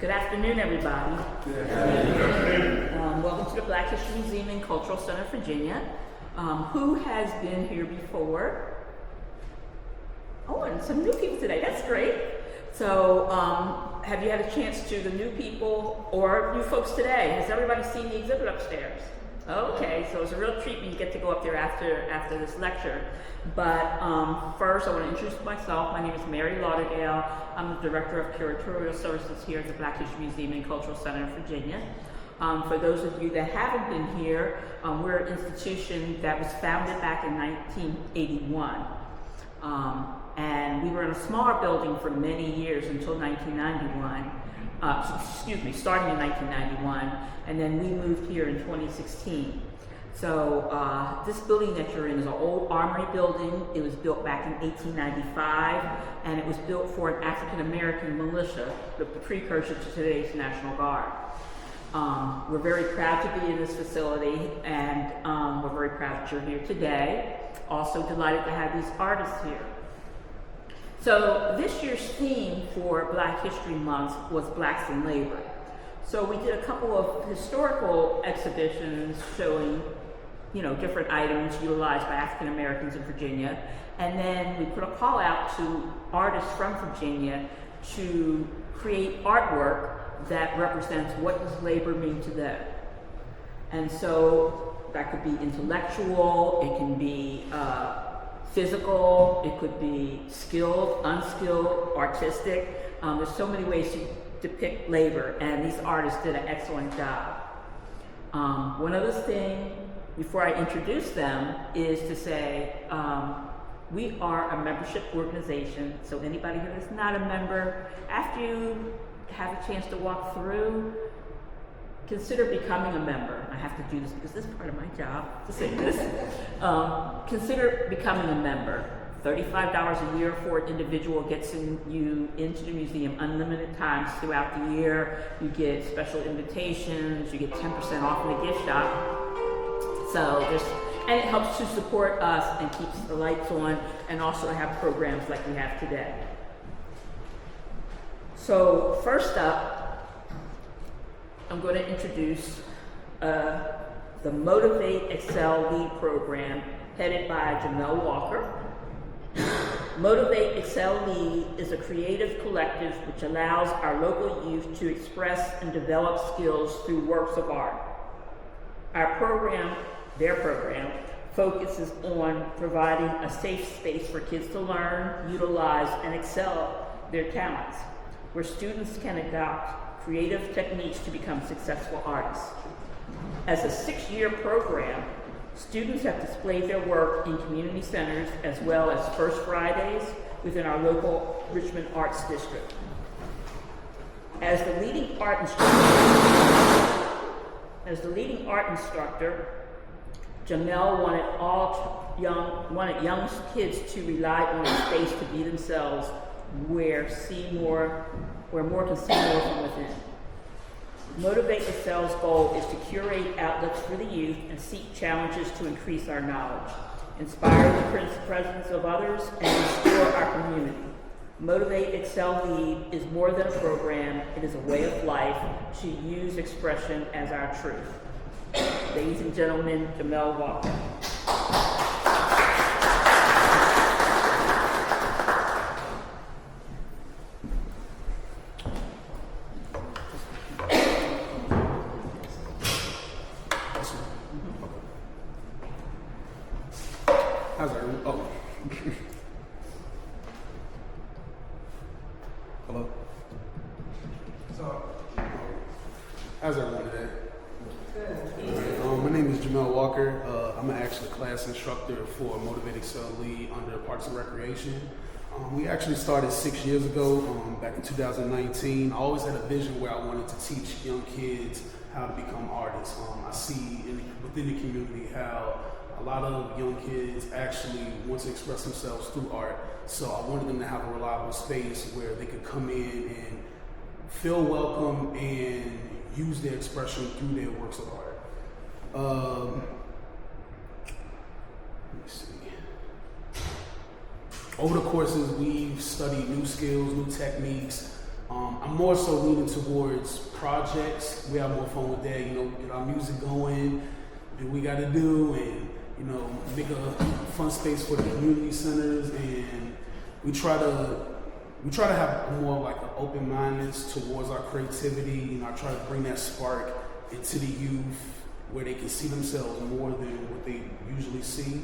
Good afternoon, everybody. Welcome to the Black History Museum and Cultural Center, Virginia. Who has been here before? Oh, and some new people today. That's great. So, have you had a chance to, the new people or new folks today? Has everybody seen the exhibit upstairs? Okay, so it's a real treat when you get to go up there after this lecture. But first, I want to introduce myself. My name is Mary Lauderdale. I'm the Director of Curatorial Services here at the Black History Museum and Cultural Center in Virginia. For those of you that haven't been here, we're an institution that was founded back in 1981. And we were in a smaller building for many years until 1991. Starting in 1991, and then we moved here in 2016. So this building that you're in is an old armory building. It was built back in 1895, and it was built for an African-American militia, the precursor to today's National Guard. We're very proud to be in this facility, and we're very proud that you're here today. Also delighted to have these artists here. So this year's theme for Black History Month was Blacks in Labor. So we did a couple of historical exhibitions showing, different items utilized by African Americans in Virginia. And then we put a call out to artists from Virginia to create artwork that represents what does labor mean to them. And so that could be intellectual, it can be physical, it could be skilled, unskilled, artistic. There's so many ways to depict labor, and these artists did an excellent job. One other thing before I introduce them is to say we are a membership organization, so anybody who is not a member, after you have a chance to walk through, consider becoming a member. I have to do this because this is part of my job to say this. Consider becoming a member. $35 a year for an individual gets you into the museum unlimited times throughout the year. You get special invitations. You get 10% off in the gift shop. And it helps to support us and keeps the lights on, and also have programs like we have today. So first up, I'm going to introduce the Motivate Excel Lead program headed by Jamel Walker. Motivate Excel Lead is a creative collective which allows our local youth to express and develop skills through works of art. Their program, focuses on providing a safe space for kids to learn, utilize, and excel their talents, where students can adopt creative techniques to become successful artists. As a 6-year program, students have displayed their work in community centers as well as First Fridays within our local Richmond Arts District. As the leading art instructor, Jamel wanted young kids to rely on a space to be themselves, where more can see more from within. Motivate Excel's goal is to curate outlets for the youth and seek challenges to increase our knowledge, inspire the presence of others, and restore our community. Motivate Excel Lead is more than a program, it is a way of life to use expression as our truth. Ladies and gentlemen, Jamel Walker. How's everyone? Oh. Hello? How's everyone today? My name is Jamel Walker. I'm actually a class instructor for Motivate Excel Lead under Parks and Recreation. We actually started 6 years ago, back in 2019. I always had a vision where I wanted to teach young kids how to become artists. I see within the community how a lot of young kids actually want to express themselves through art. So I wanted them to have a reliable space where they could come in and feel welcome and use their expression through their works of art. Let me see. Over the courses, we've studied new skills, new techniques. I'm more so leaning towards projects. We have more fun with that, get our music going, do what we got to do, and make a fun space for the community centers. And we try to have more like an open mindedness towards our creativity. I try to bring that spark into the youth where they can see themselves more than what they usually see.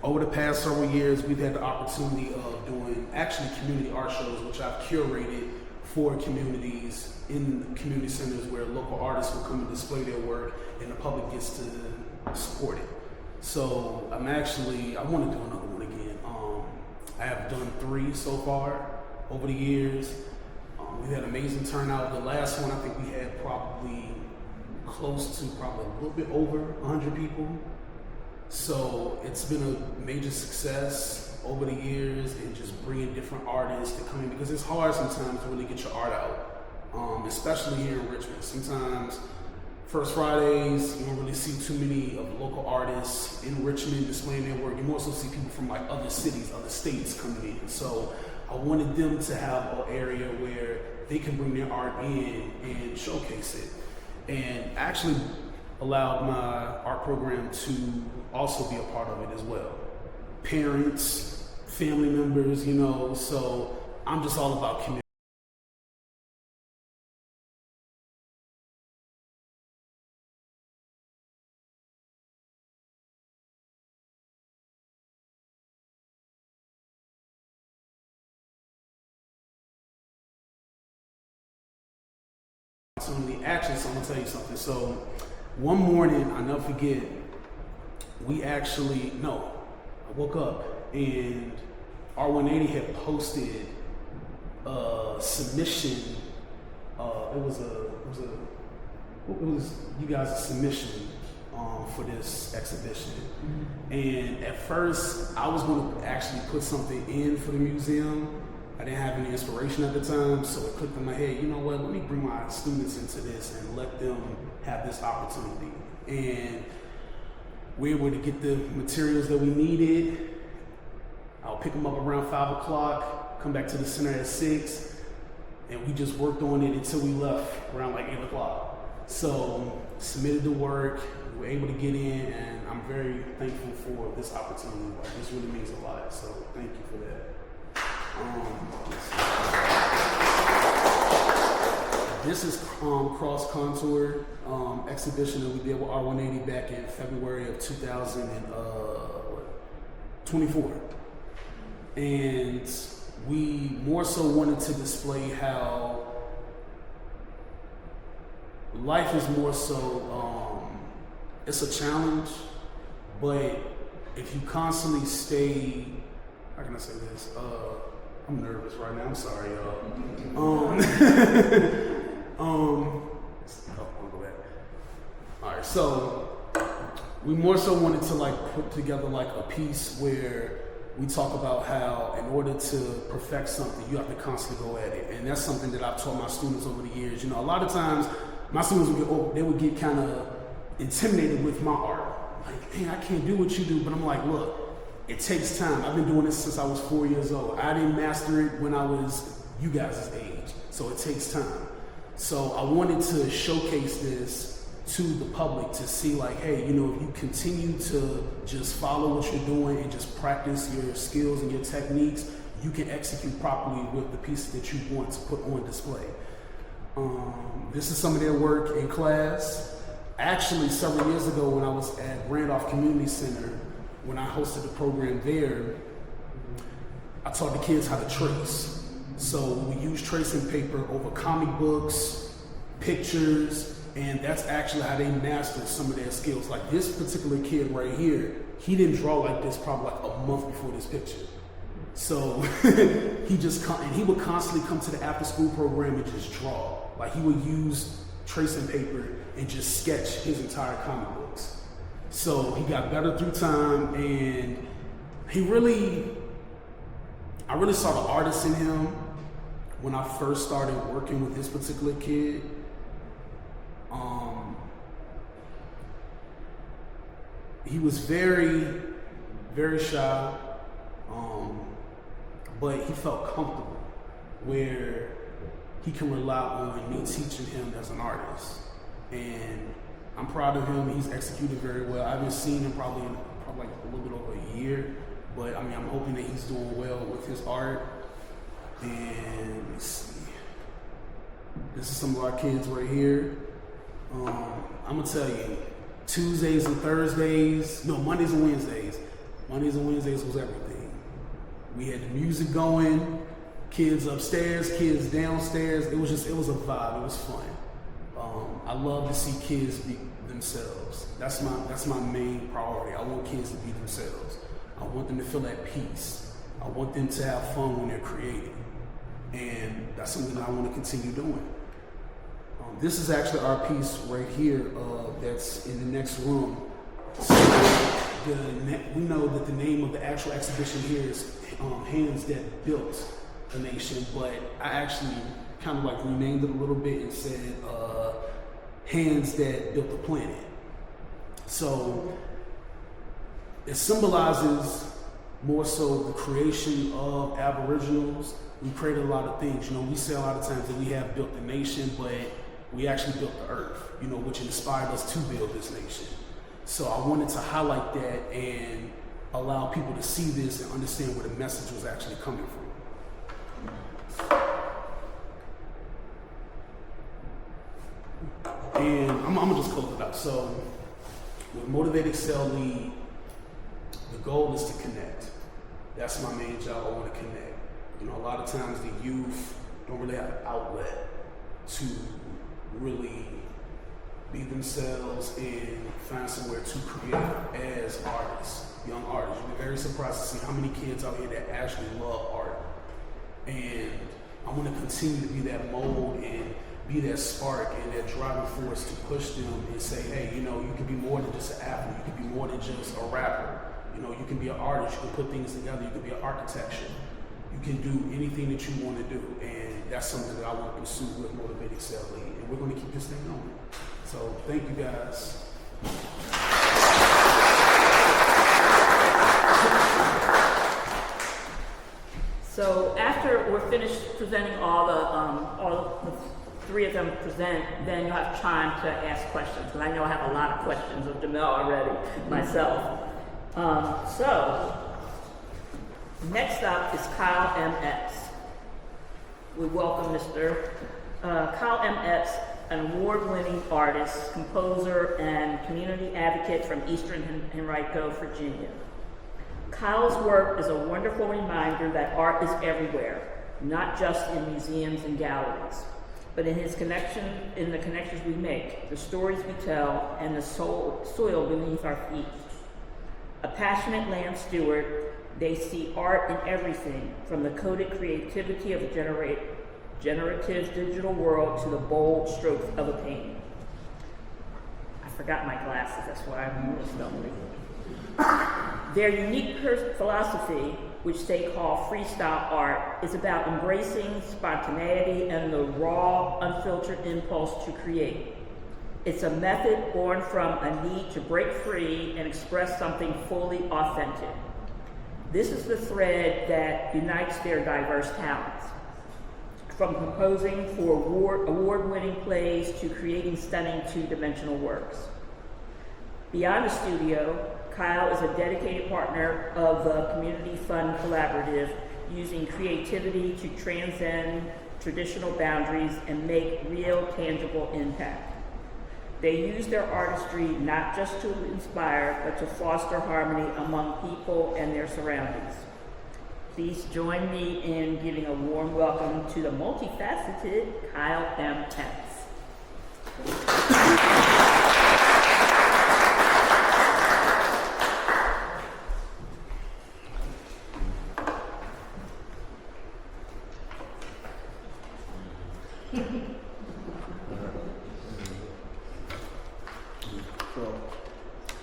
Over the past several years, we've had the opportunity of doing actually community art shows, which I've curated for communities in community centers where local artists will come and display their work and the public gets to support it. So I want to do another one again. I have done 3 so far over the years. We've had amazing turnout. The last one, I think we had probably close to a little bit over 100 people. So it's been a major success over the years, and just bringing different artists to come in, because it's hard sometimes to really get your art out, especially here in Richmond. Sometimes First Fridays, you don't really see too many of local artists in Richmond displaying their work. You more so see people from like other cities, other states coming in. So I wanted them to have an area where they can bring their art in and showcase it, and actually allowed my art program to also be a part of it as well. Parents, family members, so I'm just all about community. Actually, so I'm gonna tell you something. So one morning, I'll never forget, I woke up and R180 had posted a submission. It was you guys' submission for this exhibition. And at first, I was going to actually put something in for the museum. I didn't have any inspiration at the time, so it clicked in my head, you know what, let me bring my students into this and let them have this opportunity. And we were able to get the materials that we needed. I'll pick them up around 5 o'clock, come back to the center at 6, and we just worked on it until we left around like 8 o'clock. So submitted the work, we were able to get in, and I'm very thankful for this opportunity. Like, this really means a lot, so thank you for that. This is Cross Contour exhibition that we did with R180 back in February of 2024. And we more so wanted to display how life is more so, it's a challenge, but if you constantly stay, how can I say this? I'm nervous right now. I'm sorry, y'all. I'll go back. All right, so we more so wanted to put together a piece where we talk about how in order to perfect something, you have to constantly go at it, and that's something that I've taught my students over the years. A lot of times my students would get kind of intimidated with my art. Like, hey, I can't do what you do, but I'm like, look. It takes time. I've been doing this since I was 4 years old. I didn't master it when I was you guys' age, so it takes time. So I wanted to showcase this to the public to see hey, if you continue to just follow what you're doing and just practice your skills and your techniques, you can execute properly with the pieces that you want to put on display. This is some of their work in class. Actually, several years ago when I was at Randolph Community Center, when I hosted the program there, I taught the kids how to trace. So we use tracing paper over comic books, pictures, and that's actually how they mastered some of their skills. Like this particular kid right here, he didn't draw like this probably a month before this picture. So he would constantly come to the after school program and just draw. Like he would use tracing paper and just sketch his entire comic books. So he got better through time, and I really saw the artist in him when I first started working with this particular kid. He was very, very shy, but he felt comfortable where he can rely on me teaching him as an artist. And I'm proud of him. He's executed very well. I haven't seen him probably like a little bit over a year, but I mean, I'm hoping that he's doing well with his art. And let me see. This is some of our kids right here. I'm gonna tell you, Tuesdays and Thursdays, no, Mondays and Wednesdays. Mondays and Wednesdays was everything. We had the music going, kids upstairs, kids downstairs. It was a vibe. It was fun. I love to see kids be themselves. That's my main priority. I want kids to be themselves. I want them to feel at peace. I want them to have fun when they're creating. And that's something that I want to continue doing. This is actually our piece right here that's in the next room. So we know that the name of the actual exhibition here is Hands That Built a Nation, but I actually kind of like renamed it a little bit and said Hands That Built the Planet. So it symbolizes more so the creation of Aboriginals. We created a lot of things. We say a lot of times that we have built the nation, but we actually built the earth, which inspired us to build this nation. So I wanted to highlight that and allow people to see this and understand where the message was actually coming from. And I'm gonna just close it out. So with Motivate Excel Lead, the goal is to connect. That's my main job. I want to connect. A lot of times the youth don't really have an outlet to really be themselves and find somewhere to create as artists, young artists. You'll be very surprised to see how many kids out here that actually love art. And I want to continue to be that mold and be that spark and that driving force to push them and say, hey, you can be more than just an athlete. You can be more than just a rapper. You can be an artist. You can put things together. You can be an architecture. You can do anything that you want to do. And that's something that I want to pursue with Motivate Excel Lead. And we're going to keep this thing going. So thank you guys. So after we're finished presenting all the three of them present, then you'll have time to ask questions. Because I know I have a lot of questions of Jamel already myself. So next up is Kyle M. Epps. We welcome Mr. Kyle M. Epps, an award-winning artist, composer, and community advocate from Eastern Henrico, Virginia. Kyle's work is a wonderful reminder that art is everywhere, not just in museums and galleries, but in the connections we make, the stories we tell, and the soil beneath our feet. A passionate land steward, they see art in everything, from the coded creativity of a generative digital world to the bold strokes of a painting. I forgot my glasses, that's why I'm really stumbling. Their unique philosophy, which they call freestyle art, is about embracing spontaneity and the raw, unfiltered impulse to create. It's a method born from a need to break free and express something fully authentic. This is the thread that unites their diverse talents. From composing for award-winning plays to creating stunning two-dimensional works. Beyond the studio, Kyle is a dedicated partner of the Community Fund Collaborative, using creativity to transcend traditional boundaries and make real, tangible impact. They use their artistry not just to inspire, but to foster harmony among people and their surroundings. Please join me in giving a warm welcome to the multifaceted Kyle M. Epps.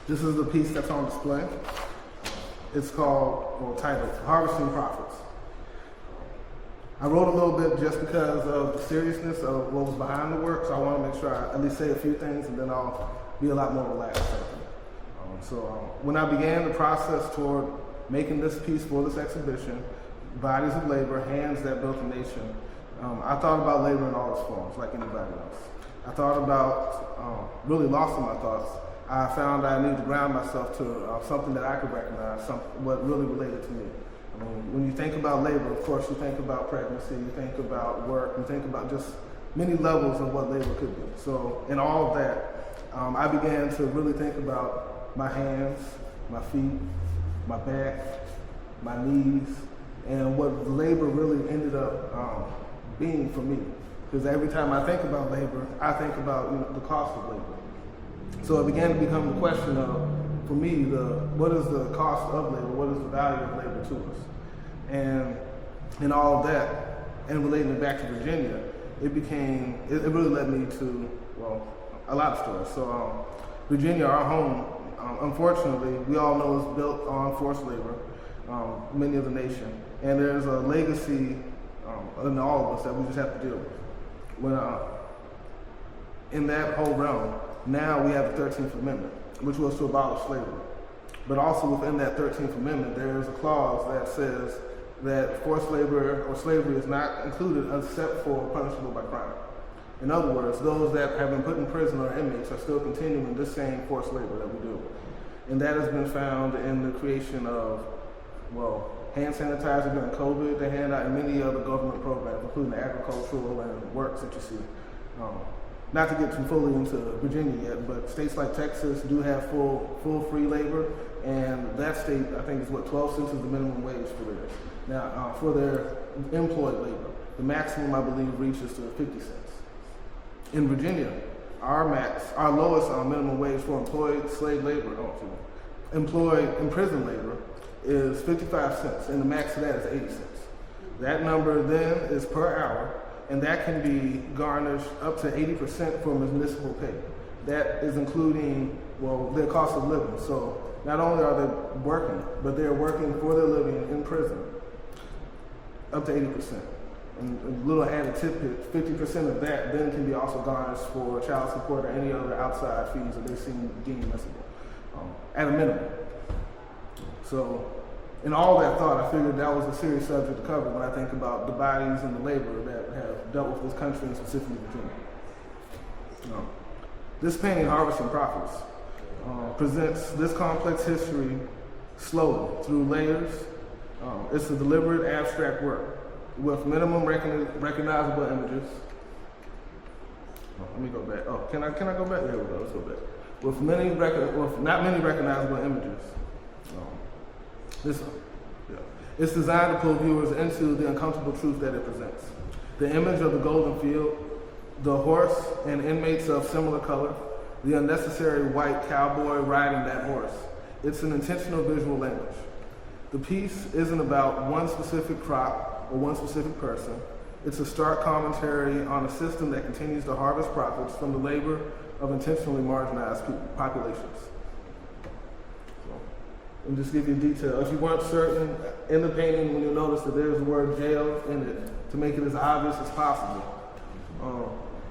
This is the piece that's on display. It's titled Harvesting Profits. I wrote a little bit just because of the seriousness of what was behind the work, so I want to make sure I at least say a few things and then I'll be a lot more relaxed. When I began the process toward making this piece for this exhibition, bodies of labor, hands that built a nation. I thought about labor in all its forms, like anybody else. I thought about, really lost in my thoughts. I found I needed to ground myself to something that I could recognize, what really related to me. When you think about labor, of course, you think about pregnancy, you think about work, you think about just many levels of what labor could be. So in all of that, I began to really think about my hands, my feet, my back, my knees, and what labor really ended up being for me. Because every time I think about labor, I think about the cost of labor. So it began to become the question of, for me, what is the cost of labor? What is the value of labor to us? And in all of that, and relating it back to Virginia, it really led me to, well, a lot of stories. So Virginia, our home, unfortunately, we all know is built on forced labor, many of the nation. And there's a legacy in all of us that we just have to deal with. When in that whole realm, now we have the 13th Amendment, which was to abolish slavery. But also within that 13th Amendment, there is a clause that says that forced labor or slavery is not included except for punishable by crime. In other words, those that have been put in prison or inmates are still continuing this same forced labor that we do. And that has been found in the creation of, well, hand sanitizer during COVID, they hand out in many other government programs, including the agricultural and works that you see. Not to get too fully into Virginia yet, but states like Texas do have full free labor, and that state, I think, is 12 cents is the minimum wage for theirs. Now, for their employed labor, the maximum, I believe, reaches to 50 cents. In Virginia, our lowest minimum wage for employed imprisoned labor is 55 cents, and the max of that is 80 cents. That number then is per hour, and that can be garnished up to 80% for municipal pay. That is including, well, their cost of living. So not only are they working, but they're working for their living in prison, up to 80%. And a little added tidbit, 50% of that then can be also garnished for child support or any other outside fees that they seem deemed admissible, at a minimum. So in all that thought, I figured that was a serious subject to cover when I think about the bodies and the labor that have dealt with this country and specifically Virginia. This painting, Harvesting Profits, presents this complex history slowly through layers. It's a deliberate abstract work with minimum recognizable images. Let me go back. Can I go back? There we go. Let's go back. With not many recognizable images. It's designed to pull viewers into the uncomfortable truth that it presents. The image of the golden field, the horse and inmates of similar color, the unnecessary white cowboy riding that horse. It's an intentional visual language. The piece isn't about one specific crop or one specific person. It's a stark commentary on a system that continues to harvest profits from the labor of intentionally marginalized populations. And just give you detail. If you weren't certain, in the painting, when you'll notice that there's the word jail in it to make it as obvious as possible.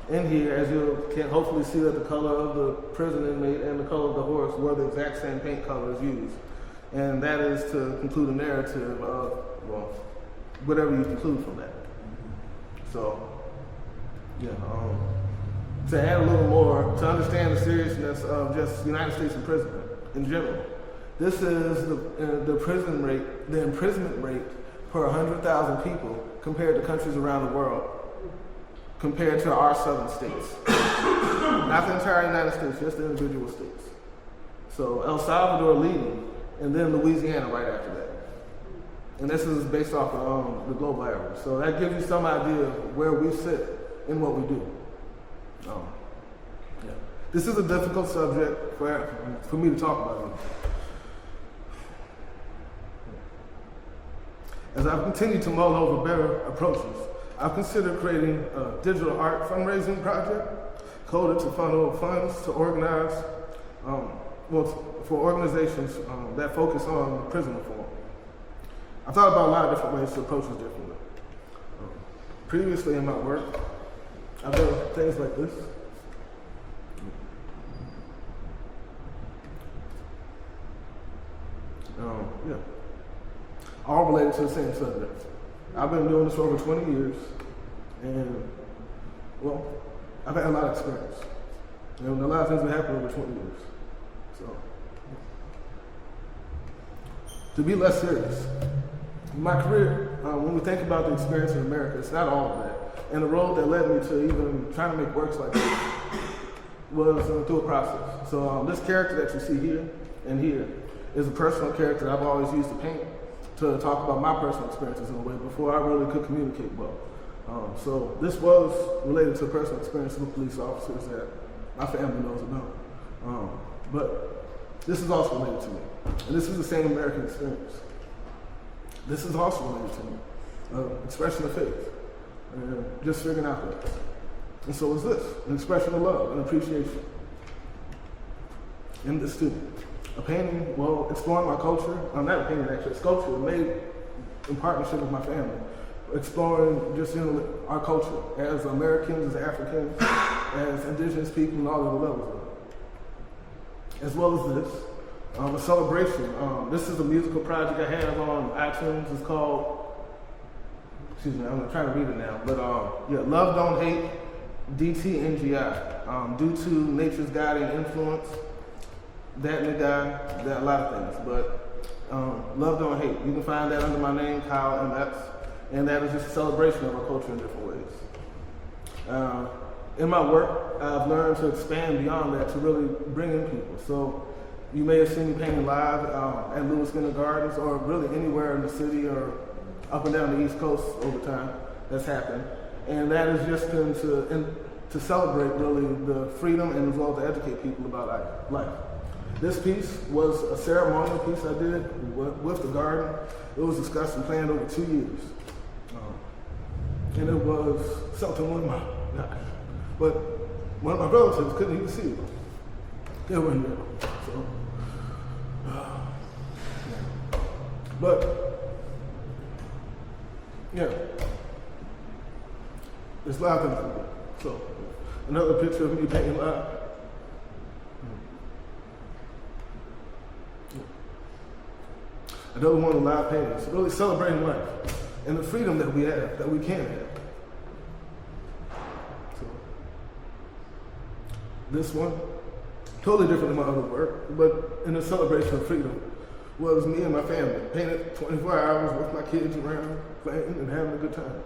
In here, as you can hopefully see that the color of the prison inmate and the color of the horse were the exact same paint colors used. And that is to conclude a narrative of, well, whatever you conclude from that. So, yeah, to add a little more, to understand the seriousness of just United States imprisonment in general. This is the prison rate, the imprisonment rate per 100,000 people compared to countries around the world, compared to our southern states. Not the entire United States, just the individual states. So El Salvador leading, and then Louisiana right after that. And this is based off of the global average. So that gives you some idea of where we sit in what we do. Yeah. This is a difficult subject for me to talk about. As I've continued to mull over better approaches, I've considered creating a digital art fundraising project coded to funnel funds to organize, for organizations that focus on prison reform. I've thought about a lot of different ways to approach this differently. Previously in my work, I've done things like this. All related related to the same subject. I've been doing this for over 20 years, and, well, I've had a lot of experience. And a lot of things have happened over 20 years. So, to be less serious, my career, when we think about the experience in America, it's not all of that. And the road that led me to even trying to make works like this was through a process. So this character that you see here and here is a personal character that I've always used to paint to talk about my personal experiences in a way before I really could communicate well. So this was related to a personal experience with police officers that my family knows about. But this is also related to me. And this is the same American experience. This is also related to me. Expression of faith. And just figuring out things. And so is this, an expression of love and appreciation. In this student. A painting, well, exploring my culture, not a painting actually, a sculpture made in partnership with my family. Exploring just, our culture as Americans, as Africans, as indigenous people, and all of the levels of it. As well as this, a celebration. This is a musical project I have on iTunes. It's called, excuse me, I'm trying to read it now, but Love Don't Hate, DTNGI. Due to nature's guiding influence, that nigga, that a lot of things, but Love Don't Hate. You can find that under my name, Kyle MX, and that is just a celebration of our culture in different ways. In my work, I've learned to expand beyond that to really bring in people. So you may have seen me painting live at Lewis Skinner Gardens or really anywhere in the city or up and down the East Coast over time that's happened. And that is just to celebrate really the freedom and as well to educate people about life. This piece was a ceremonial piece I did with the garden. It was discussed and planned over 2 years. And it was something one of my relatives couldn't even see it. They were in there. So, but, yeah. There's a lot of things to do. So, another picture of me painting live. Another one of live paintings, really celebrating life and the freedom that we have, that we can have. So, this one, totally different than my other work, but in a celebration of freedom, was me and my family, painted 24 hours with my kids around, playing and having a good time.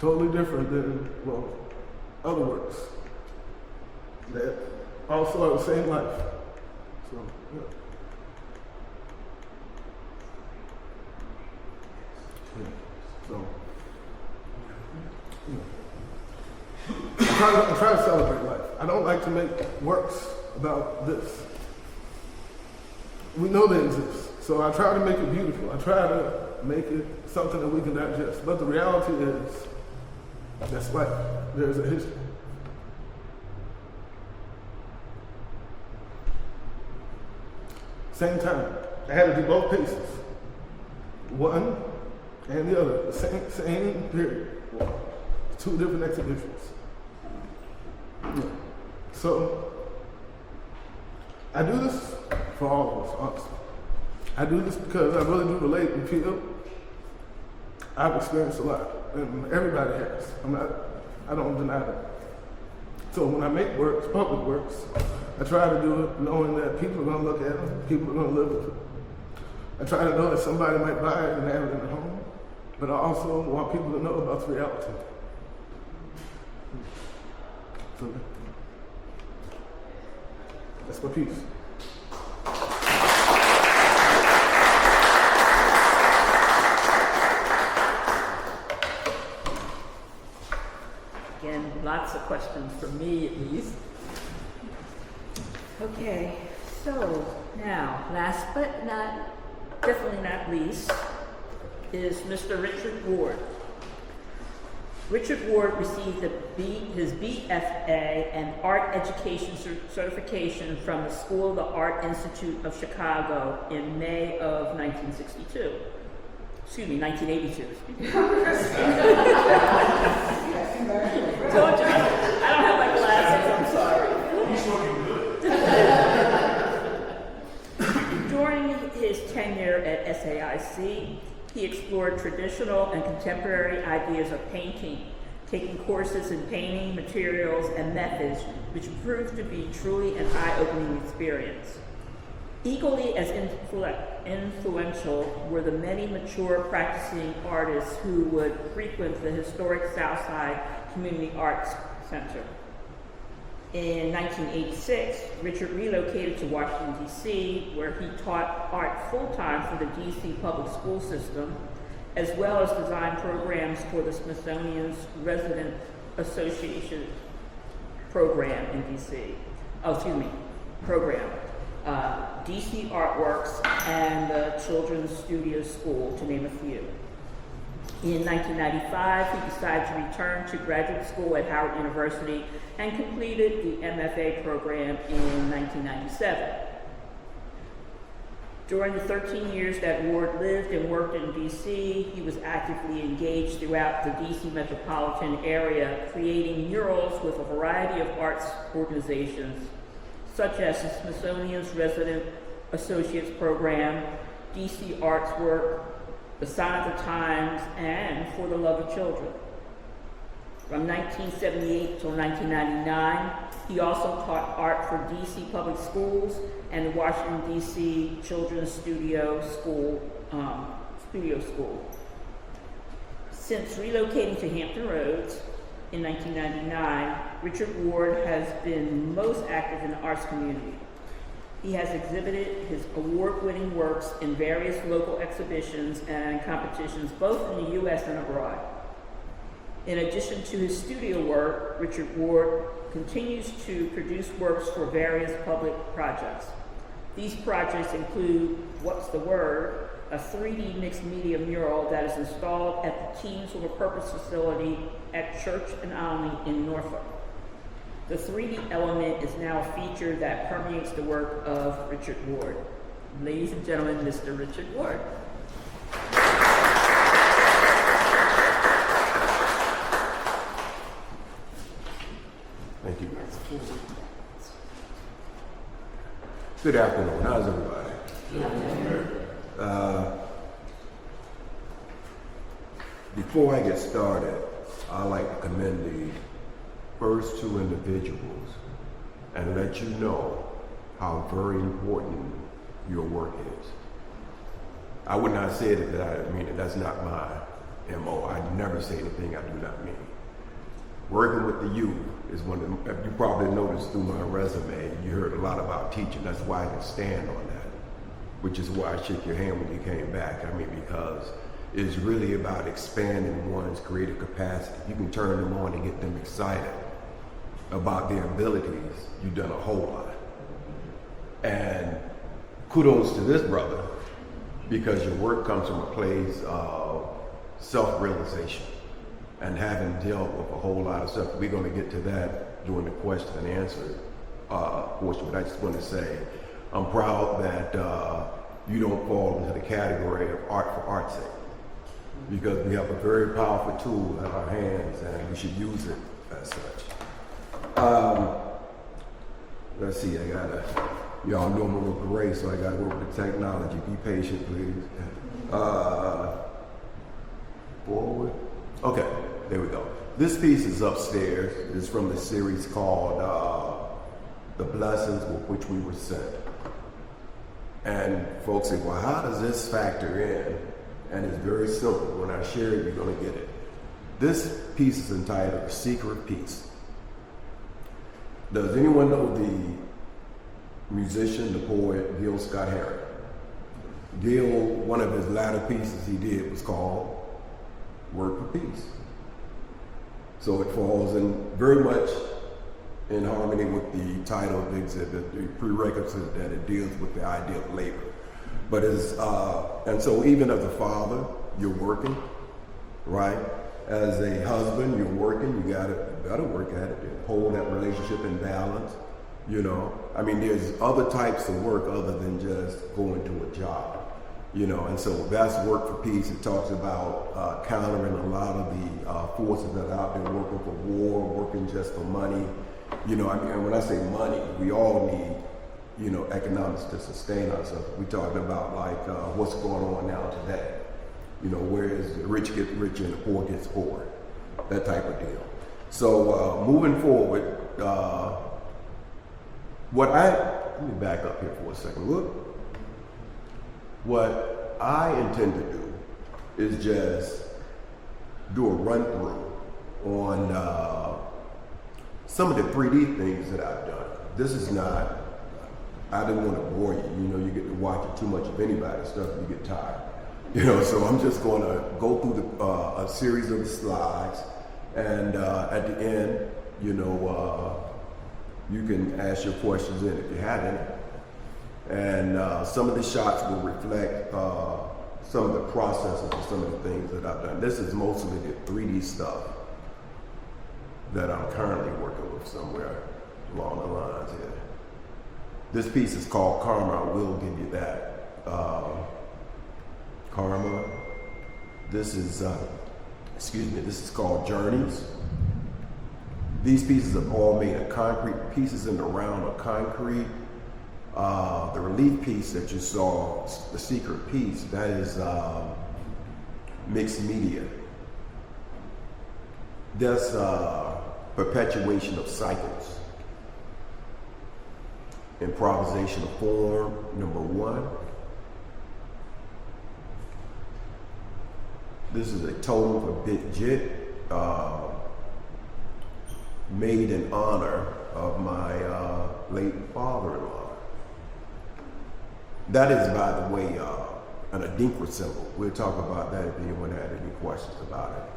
Totally different than, well, other works that also are the same life. So, yeah. So, I try to celebrate life. I don't like to make works about this. We know they exist, so I try to make it beautiful. I try to make it something that we can digest. But the reality is, that's life. There's a history. Same time, I had to do both pieces. One and the other, the same period. Two different exhibitions. Yeah. So, I do this for all of us, honestly. I do this because I really do relate and feel I've experienced a lot, and everybody has. I don't deny that. So when I make works, public works, I try to do it knowing that people are going to look at them, people are going to live with it. I try to know that somebody might buy it and have it in their home, but I also want people to know about the reality. So that's my piece. Again, lots of questions for me at least. Okay, so now, last but definitely not least, is Mr. Richard Ward. Richard Ward received his BFA and Art Education certification from the School of the Art Institute of Chicago in May of 1982. Excuse me, 1982. Told you, I don't have my glasses, I'm sorry. He's looking good. During his tenure at SAIC, he explored traditional and contemporary ideas of painting, taking courses in painting, materials, and methods, which proved to be truly an eye-opening experience. Equally as influential were the many mature practicing artists who would frequent the historic Southside Community Arts Center. In 1986, Richard relocated to Washington, D.C., where he taught art full-time for the D.C. public school system, as well as designed programs for the Smithsonian's Resident Association program in D.C. DC Artworks and the Children's Studio School, to name a few. In 1995, he decided to return to graduate school at Howard University and completed the MFA program in 1997. During the 13 years that Ward lived and worked in D.C., he was actively engaged throughout the D.C. metropolitan area, creating murals with a variety of arts organizations, such as the Smithsonian's Resident Associates Program, D.C. Arts Work, the Sign of the Times, and For the Love of Children. From 1978 till 1999, he also taught art for D.C. public schools and the Washington, D.C. Children's Studio School. Since relocating to Hampton Roads in 1999, Richard Ward has been most active in the arts community. He has exhibited his award-winning works in various local exhibitions and competitions, both in the U.S. and abroad. In addition to his studio work, Richard Ward continues to produce works for various public projects. These projects include What's the Word, a 3D mixed media mural that is installed at the Teams with a Purpose facility at Church and Olney in Norfolk. The 3D element is now a feature that permeates the work of Richard Ward. Ladies and gentlemen, Mr. Richard Ward. Thank you. Good afternoon. How's everybody? Before I get started, I'd like to commend the first two individuals and let you know how very important your work is. I would not say that I mean it. That's not my MO. I never say anything I do not mean. Working with the youth is one of the, you probably noticed through my resume, you heard a lot about teaching. That's why I can stand on that, which is why I shook your hand when you came back. I mean, because it's really about expanding one's creative capacity. You can turn them on and get them excited about their abilities. You've done a whole lot. And kudos to this brother, because your work comes from a place of self-realization and having dealt with a whole lot of stuff. We're going to get to that during the question and answer portion, but I just want to say I'm proud that you don't fall into the category of art for art's sake, because we have a very powerful tool in our hands and we should use it as such. Let's see, y'all know I'm a little gray, so I gotta work with the technology. Be patient, please. Forward. Okay, there we go. This piece is upstairs. It's from the series called The Blessings with Which We Were Sent. And folks say, well, how does this factor in? And it's very simple. When I share it, you're gonna get it. This piece is entitled Secret Piece. Does anyone know the musician, the poet, Gil Scott-Heron? Gil, one of his latter pieces he did was called Work for Peace. So it falls in very much in harmony with the title of the exhibit, the prerequisite that it deals with the idea of labor. But and so even as a father, you're working, right? As a husband, you're working, you gotta work at it, hold that relationship in balance, you know? I mean, there's other types of work other than just going to a job. You know, and so that's Work for Peace. It talks about countering a lot of the forces that are out there working for war, working just for money. You know, I mean, when I say money, we all need economics to sustain ourselves. We're talking about like what's going on now today. Where is the rich get richer and the poor gets poorer, that type of deal. So moving forward, let me back up here for a second. What I intend to do is just do a run through on some of the 3D things that I've done. This is not, I didn't want to bore you. You get to watch too much of anybody's stuff and you get tired. So I'm just going to go through a series of slides, and at the end, you can ask your questions in if you have any. And some of the shots will reflect some of the processes and some of the things that I've done. This is mostly the 3D stuff that I'm currently working with somewhere along the lines here. This piece is called Karma. I will give you that. Karma. This is, this is called Journeys. These pieces are all made of concrete. Pieces in the round of concrete. The relief piece that you saw, the secret piece, that is mixed media. That's perpetuation of cycles. Improvisation of form, number 1. This is a totem for Bit Jit, made in honor of my late father-in-law. That is, by the way, an Adinkra symbol. We'll talk about that if anyone had any questions about it.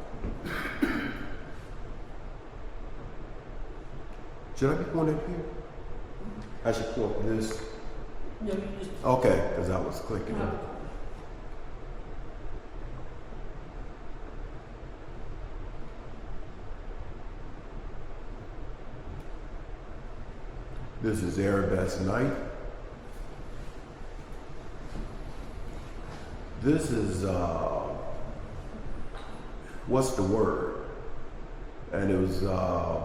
Should I be pointing here? I should point this. No, you just. Okay, because I was clicking it. This is Arabesque Night. This is, what's the word? And it was a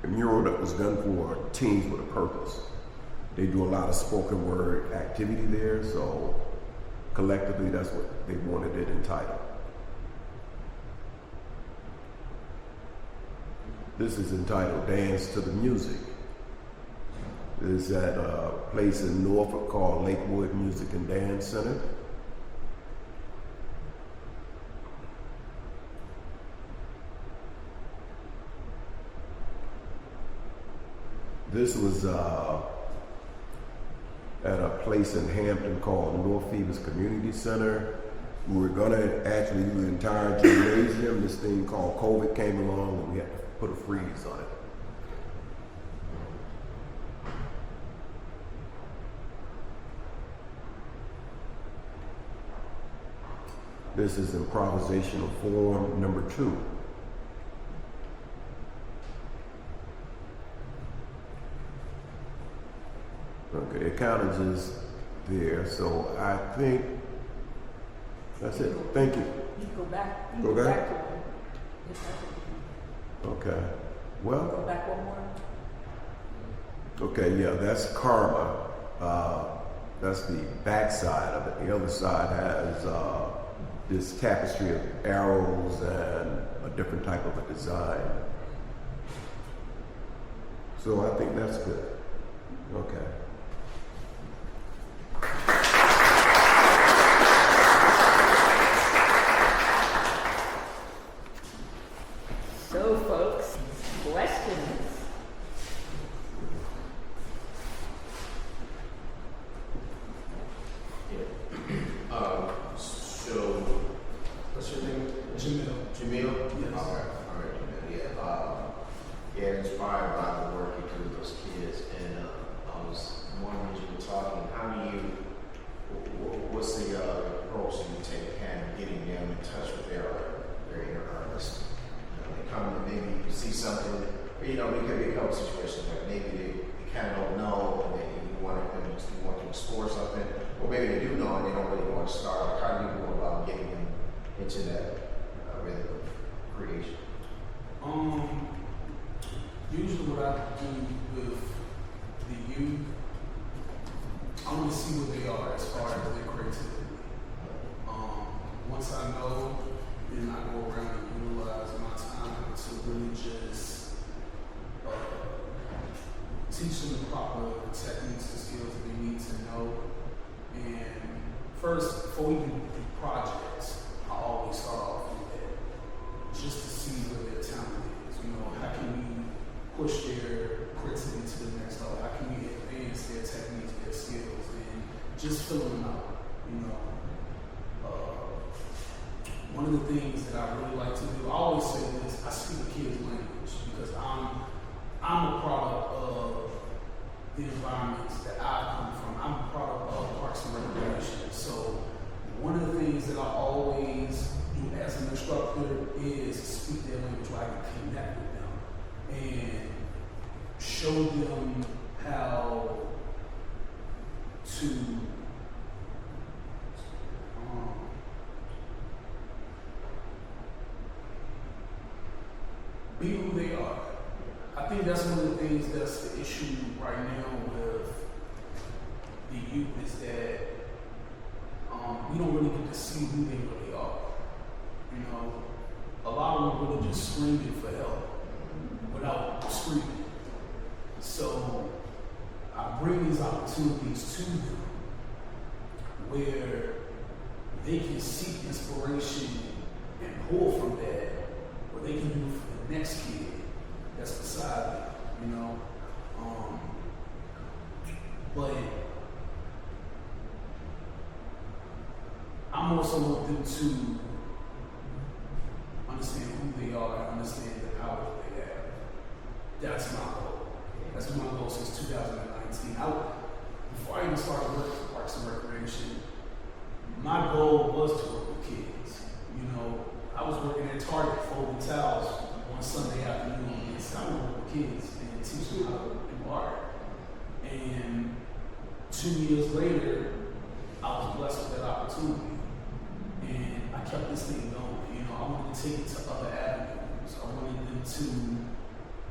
mural that was done for Teens with a Purpose. They do a lot of spoken word activity there, so collectively that's what they wanted it entitled. This is entitled Dance to the Music. It's at a place in Norfolk called Lakewood Music and Dance Center. This was at a place in Hampton called North Phoebus Community Center. We were gonna actually do the entire gymnasium. This thing called COVID came along and we had to put a freeze on it. This is improvisational form number 2. Okay, the count is just there, so I think that's it. Thank you. You go back. You Go go back? to it. Yes, sir. Okay. Well, Go back one more. okay, yeah, that's Karma. That's the back side of it. The other side has this tapestry of arrows and a different type of a design. So I think that's good. Okay. So, folks, questions? So, what's your name? Jamil. Jamil? Yes. Okay, all right, Jamil, yeah, inspired by the work you do with those kids, and I was wondering, you were talking, how do you, what's the approach that you take kind of getting them in touch with their inner artist? They come and maybe you see something, or, there could be a couple situations where maybe they kind of don't know, and you want to explore something, or maybe they do know and they don't really want to start. Like, how do you go about getting them into that rhythm of creation? Usually what I do with the youth to really just teach them the proper techniques and skills that they need to know. And first, before we do projects, I always start off with that, just to see where their talent is. You know, how can we push their creativity to the next level? How can we advance their techniques, their skills, and just fill them out? You know, one of the things that I really like to do, I always say this: I speak a kid's language because I'm a product of the environments that I've come from. I'm a product of Parks and Recreation. So one of the things that I always do as an instructor is speak their language where I can connect with them and show them how to be who they are. I think that's one of the things that's the issue right now with the youth is that we don't really get to see who they really are. You know, a lot of them really just screaming for help without screaming. So I bring these opportunities to them where they can seek inspiration and pull from that, what they can do for the next kid that's beside them, you know. But I'm also want them to understand who they are and understand the power that they have. That's my goal. That's been my goal since 2019. Before I even started working for Parks and Recreation, my goal was to work with kids. You know, I was working at Target folding towels one Sunday afternoon, and I would work with kids and teach them how to do art. And 2 years later, I was blessed with that opportunity. And I kept this thing going. You know, I wanted to take it to other avenues. I wanted them to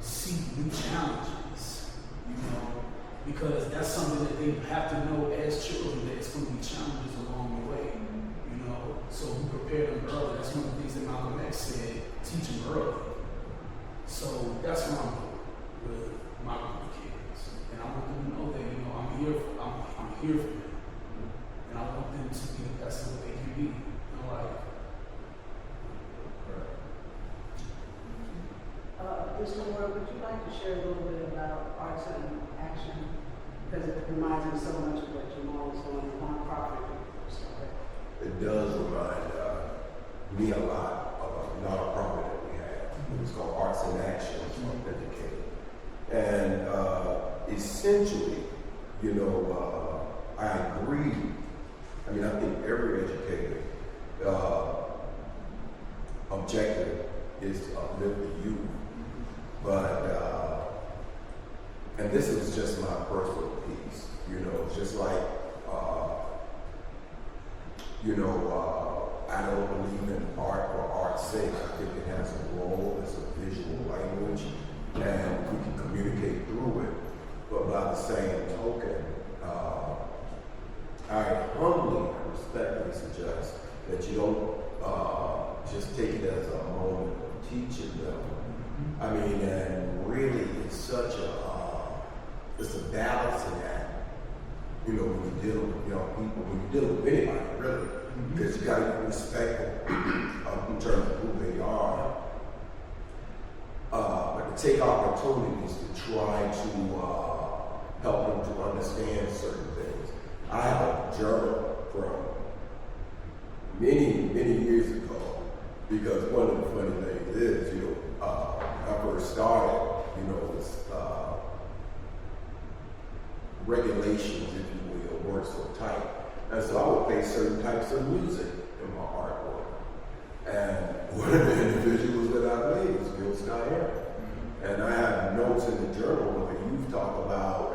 see new challenges, you know, because that's something that they have to know as children, that it's going to be challenges along the way, you know. So we prepare them early. That's one of the things that Malcolm X said, teach them early. So that's what I'm doing with my group of kids. And I want them to know that, you know, I'm here for them. And I want them to be the best of what they can be in life. Mr. Moore, would you like to share a little bit about Arts in Action? Because it reminds me so much of what Jamal was doing, the nonprofit when he first started. It does remind me a lot of a nonprofit that we had. It was called Arts in Action, Educated. And essentially, you know, I agree. I mean, I think every educator objective is to uplift the youth. But, and this is just my personal piece, you know, just like, I don't believe in art for art's sake. I think it has a role as a visual language and we can communicate through it. But by the same token, I humbly and respectfully suggest that you don't just take it as a moment of teaching them. I mean, and really, it's such it's a balancing act, you know, when you're dealing with young people, when you're dealing with anybody, really, because you got to be respectful in terms of who they are. But to take opportunities to try to help them to understand certain things. I have a journal from many, many years ago, because one of the funny things is, you know, I first started, you know, with regulations, if you will, weren't so tight. And so I would play certain types of music in my artwork. And one of the individuals that I played was Gil Scott-Heron. And I have notes in the journal where the youth talk about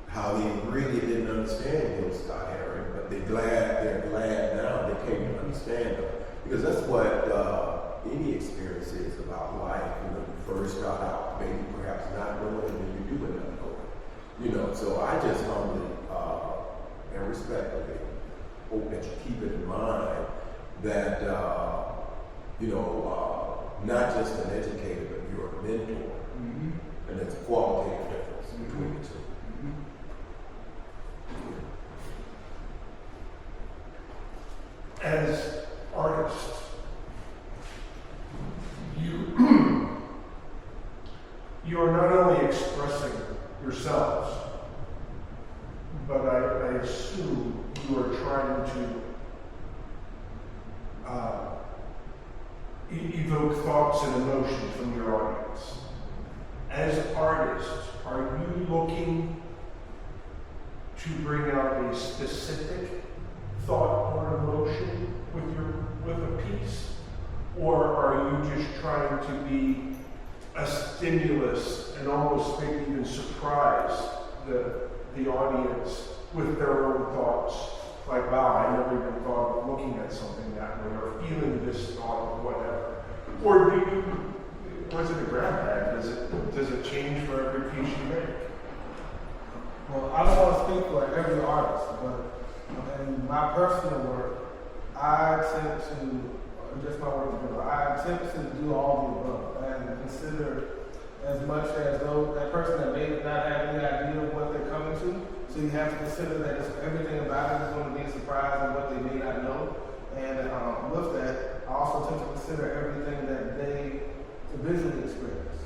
how they really didn't understand Gil Scott-Heron, but they're glad now they came to understand him. Because that's what any experience is about life. You know, you first start out maybe perhaps not knowing, and then you do end up knowing. You know, so I just humbly and respectfully hope that you keep it in mind that not just an educator, but you're a mentor. And it's a qualitative difference between the two. As artists, you you are not only expressing yourselves, but I assume you are trying to evoke thoughts and emotions from your audience. As artists, are you looking to bring out a specific thought or emotion with a piece, or are you just trying to be a stimulus and almost maybe even surprise the audience with their own thoughts? Like, wow, I never even thought of looking at something that way, or feeling this thought, or whatever. Or do you, was it a grab bag? Does it change for every piece you make? Well, I don't want to speak for every artist, but in my personal work, I tend to, just my work in general, I attempt to do all the above and consider as much as though that person that may not have any idea of what they're coming to. So you have to consider that everything about it is going to be a surprise and what they may not know. And with that, I also tend to consider everything that they visually experience.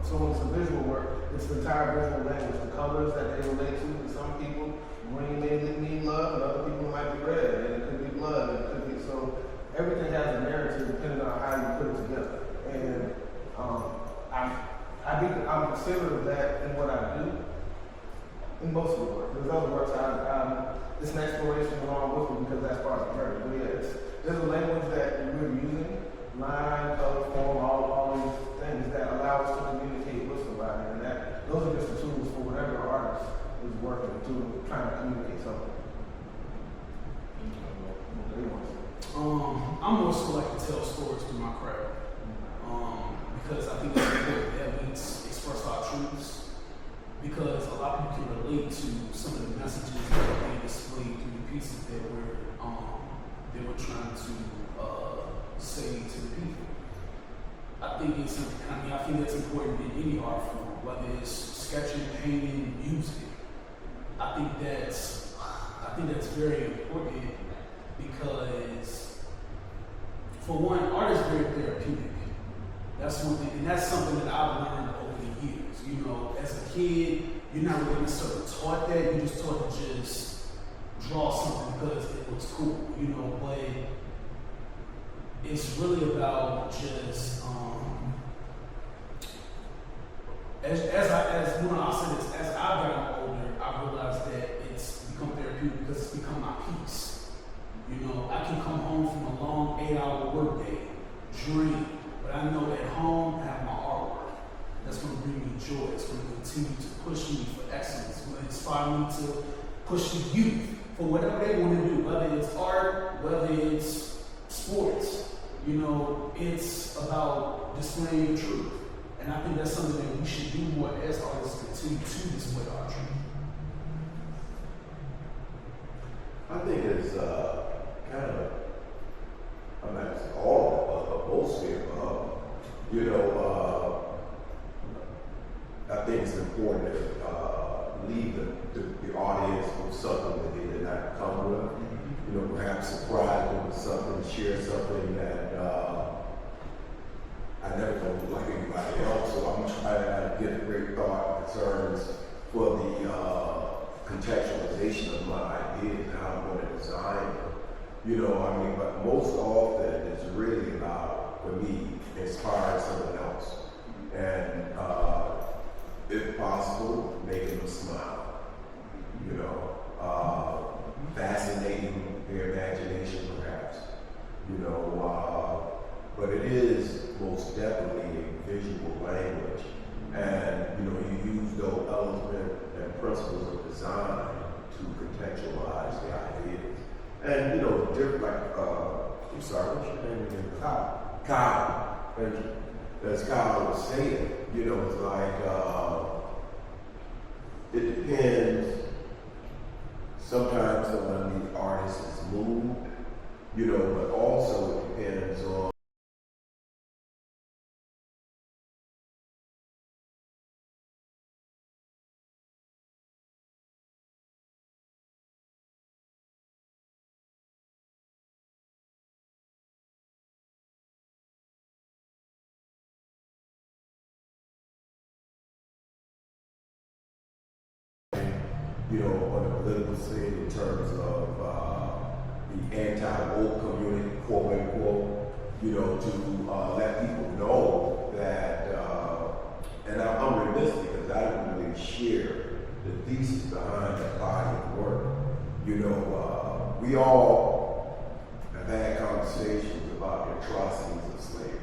So when it's a visual work, it's the entire visual language, the colors that they relate to. And some people, green may mean love, and other people might be red, and it could be blood, and it could be, so everything has a narrative depending on how you put it together. And I'm considerate of that in what I do, in most of the work. There's other works it's an exploration along with it because that's part of the journey. But yeah, there's a language that we're using, line, color, form, all these things that allow us to communicate with somebody. And those are just the tools for whatever artist is working to trying to communicate something. I'm more so like to tell stories through my craft. Because I think that's important that we express our truths. Because a lot of people can relate to some of the messages that are being displayed through the pieces that we're trying to say to the people. I think that's important in any art form, whether it's sketching, painting, music. I think that's very important because, for one, art is very therapeutic. That's one thing, and that's something that I've learned over the years. You know, as a kid, you're not really necessarily taught that. You're just taught to just draw something because it looks cool, you know. But it's really about just as I've gotten older, I realized that it's become therapeutic because it's become my peace. You know, I can come home from a long 8-hour workday, dream, but I know at home I have my artwork. That's going to bring me joy. It's going to continue to push me for excellence. It's going to inspire me to push the youth for whatever they want to do, whether it's art, whether it's sports. You know, it's about displaying the truth. And I think that's something that we should do more as artists, continue to display our truth. I think it's kind of, I'm not saying all mostly, I think it's important to leave the audience with something that they did not come with. You know, perhaps surprise them with something, share something that I never told like anybody else. So I'm trying to give great thought concerns for the contextualization of my ideas and how I'm going to design them. You know, I mean, but most often it's really about, for me, inspiring someone else. And if possible, making them smile. You know, fascinating their imagination perhaps. You know, but it is most definitely a visual language. And, you know, you use those elements and principles of design to contextualize the ideas. And, you know, different, like, I'm sorry, what's your name again? Kyle. Thank you. As Kyle was saying, you know, it's like, it depends. Sometimes on the artist is moved, you know, but also it depends on you know, on the political scene in terms of the anti-woke community, quote unquote, you know, to let people know that, and I'm remiss because I don't really share the thesis behind that body of work. You know, we all have had conversations about the atrocities of slavery.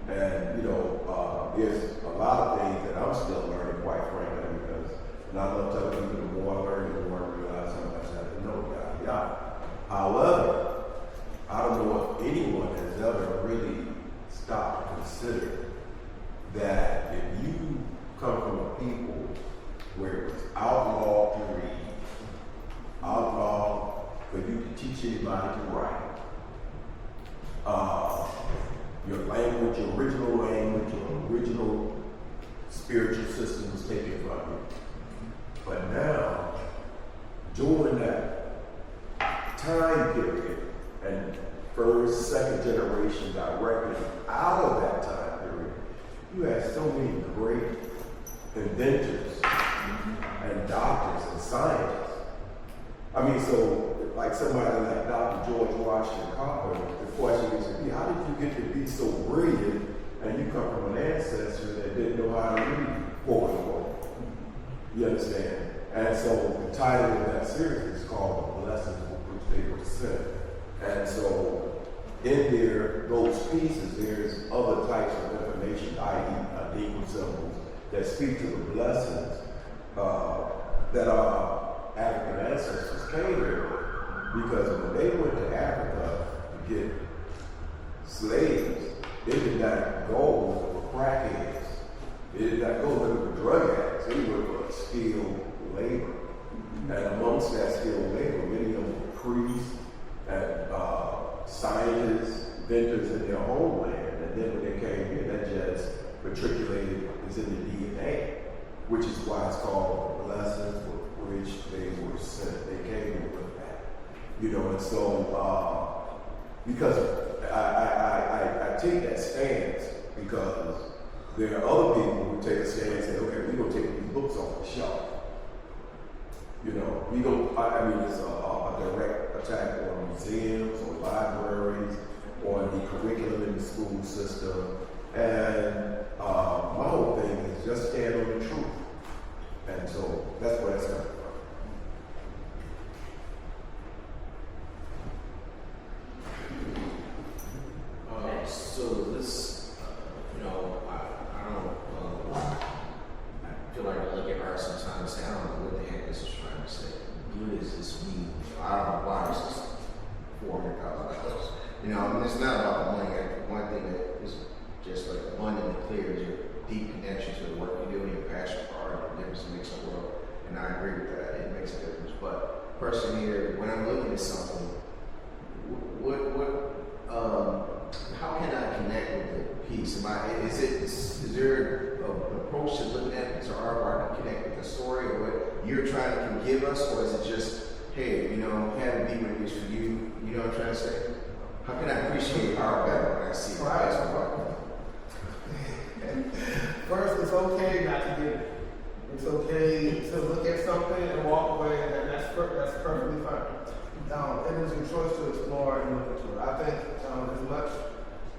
And, you know, there's a lot of things that I'm still learning, quite frankly, because when I love telling people, the more I learn, the more I realize how much I have to know, yada, yada. However, I don't know if anyone has ever really stopped to consider that if you come from a people where it was outlawed to read, outlawed for you to teach anybody to write, your language, your original language, your original spiritual system was taken from you. But now, during that time period, and first, second generation directly out of that time period, you had so many great inventors and doctors and scientists. I mean, so like somebody like Dr. George Washington Carver, the question is, how did you get to be so brilliant and you come from an ancestor that didn't know how to read, quote unquote? You understand? And so the title of that series is called The Lessons with Which They Were Sent. And so in there, those pieces, there's other types of information, i.e. enigma symbols, that speak to the blessings that our African ancestors came here with. Because when they went to Africa to get slaves, they did not go for crackheads. They did not go looking for drug addicts. They went for skilled labor. And amongst that skilled labor, many of them were priests and scientists, inventors in their homeland. And then when they came here, that just matriculated is in the DNA, which is why it's called the lessons with which they were sent. They came here with that. You know, and so because I take that stance because there are other people who take a stand and say, okay, we're going to take these books off the shelf. You know, we don't, I mean, it's a direct attack on museums, on libraries, on the curriculum in the school system. And my whole thing is just stand on the truth. And so that's where that's coming from. So this, you know, I don't, I feel like I look at art sometimes and say, I don't know what the heck this is trying to say. What does this mean? I don't know why this is $400,000. You know, I mean, it's not about the money. One thing that is just like abundantly clear is your deep connection to the work you do and your passion for art. The difference it makes in the world. And I agree with that. It makes a difference. But person here, when I'm looking at something, how can I connect with the piece? Is there an approach to looking at it as art where I can connect with the story or what you're trying to give us, or is it just, hey, you know, having be what it is for you? You know what I'm trying to say? How can I appreciate art better when I see it? First, it's okay not to get it. It's okay to look at something and walk away, and that's perfectly fine. It is your choice to explore and look into it. I think as much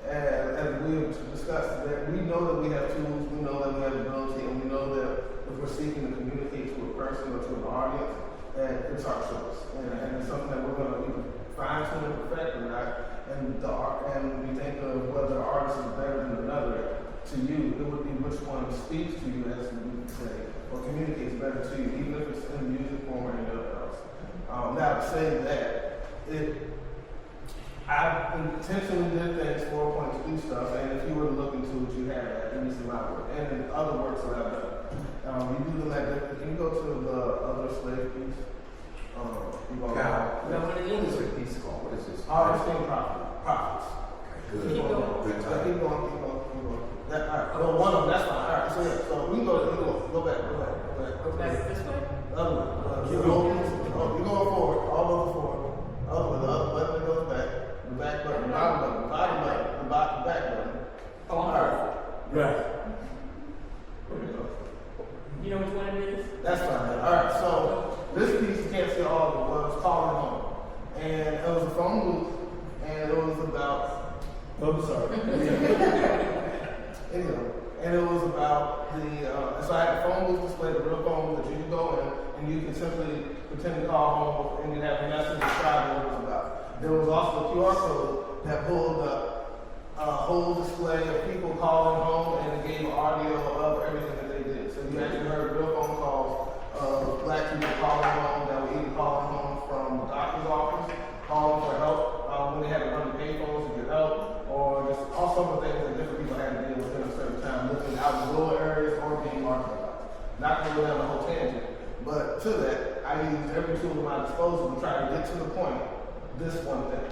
as we've discussed, that we know that we have tools, we know that we have ability, and we know that if we're seeking to communicate to a person or to an audience, that it's our choice. And it's something that we're going to either fine tune and perfect or not. And we think of whether the artist is better than another. To you, it would be which one speaks to you, as we say, or communicates better to you, even if it's in music form or anything else. Now, to say that, I intentionally did things for a point to do stuff, and if you were to look into what you have at least in my work, and in other works that I've done, you do them like that. Can you go to the other slave piece? What is the piece called? What is this? Harvesting Profits. Good. Keep going. Good Keep time. going. All right. Well, one of them, that's fine. All right. So, yeah, so we can go back. Go back this way. Other one. You're going forward. All over forward. Other one. The other button goes back. The back button. The bottom button. The back button. Oh, All right. Right. You know which one it is? That's fine. All right. So phone booth, and it was about. Oh, sorry. Anyway, and it was about the. So I had a phone booth display, the real phone booth that you can go in, and you can simply pretend to call home, and you have a message describing what it was about. There was also a QR code that pulled up a whole display of people calling home, and it gave audio of everything that they did. So you actually heard real phone calls of black people calling home that were either calling home from the doctor's office, calling for help when they had to run the payphones to get help, or just all sorts of things that different people had to deal with in a certain time, living out in rural areas or being marginalized. Not to go down the whole tangent, but to that, I used every tool at my disposal to try to get to the point, this one thing.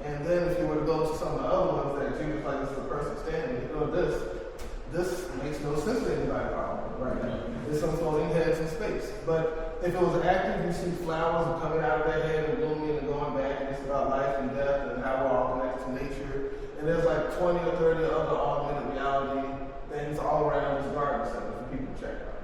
And then if you were to go to some of the other ones that you just like, this is the person standing, you know, this makes no sense to anybody probably right now. It's some floating heads in space. But if it was active, you see flowers coming out of their head and blooming and going back, and it's about life and death and how we're all connected to nature. And there's like 20 or 30 other augmented reality things all around this garden center for people to check out.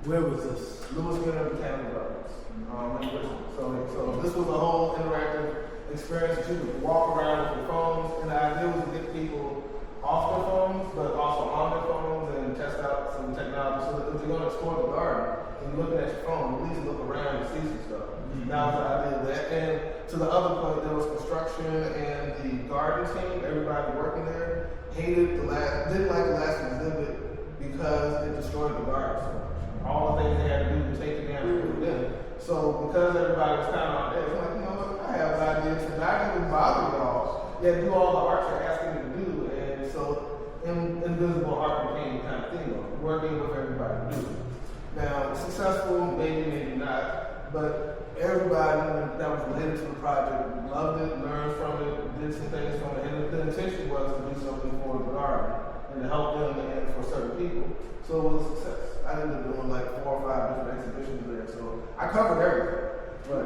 Where was this? Lewis Miller Botanical Gardens in Richmond. So this was a whole interactive experience that you could walk around with your phones, and the idea was to get people off their phones, but also on their phones and test out some technology so that if you're going to explore the garden and you're looking at your phone, at least look around and see some stuff. That was the idea of that. And to the other point, there was construction and the garden team, everybody working there, didn't like the last exhibit because it destroyed the garden so much. All the things they had to do to take it down and put it in. So because everybody was kind of on edge, I'm like, you know what, I have ideas to not even bother y'all. Yet do all the art you're asking me to do. And so invisible art became kind of thing, working with everybody to do it. Now, successful, maybe not, but everybody that was related to the project loved it, learned from it, did some things from it, and the intention was to do something for the garden and to help them and for certain people. So it was a success. I ended up doing like 4 or 5 different exhibitions there, so I covered everything. But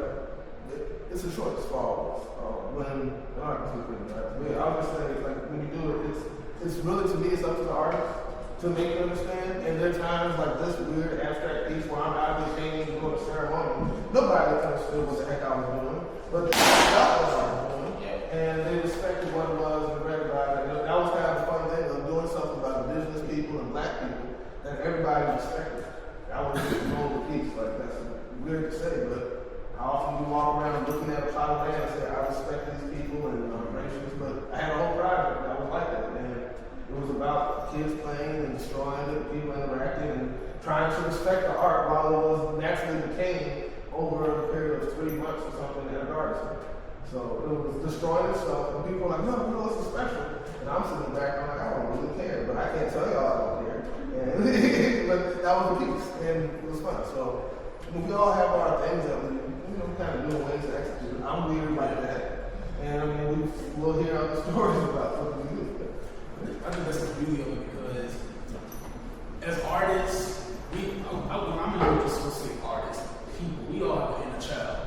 it's a choice for all of us. When the artist is pretty right. But yeah, I was just saying, like when you do it, it's really to me, it's up to the artist to make it understand. And there are times like this weird abstract piece where I'm out there painting and doing a ceremony. Nobody understood what the heck I was doing, but they felt what I was doing, and they respected what it was and read about it. And that was kind of the fun thing of doing something about indigenous people and black people that everybody respected. I was just roll the piece, like that's weird to say, but I often do walk around looking at a plot of land and say I respect these people and races, but I had a whole project that was like that, and it was about kids playing and destroying it, people interacting and trying to respect the art while it was naturally decaying over a period of 3 months or something in a garden center. So it was destroying itself, and people were like, no, this is special. And I'm sitting back, I'm like, I don't really care, but I can't tell y'all I don't care. And but that was the piece, and it was fun. So we all have our things that we kind of do ways to execute. I'm weird like that, and I mean, we'll hear other stories about what we do. I think that's the beauty of it because as artists, when I'm in just say artists, people, we all have an inner child,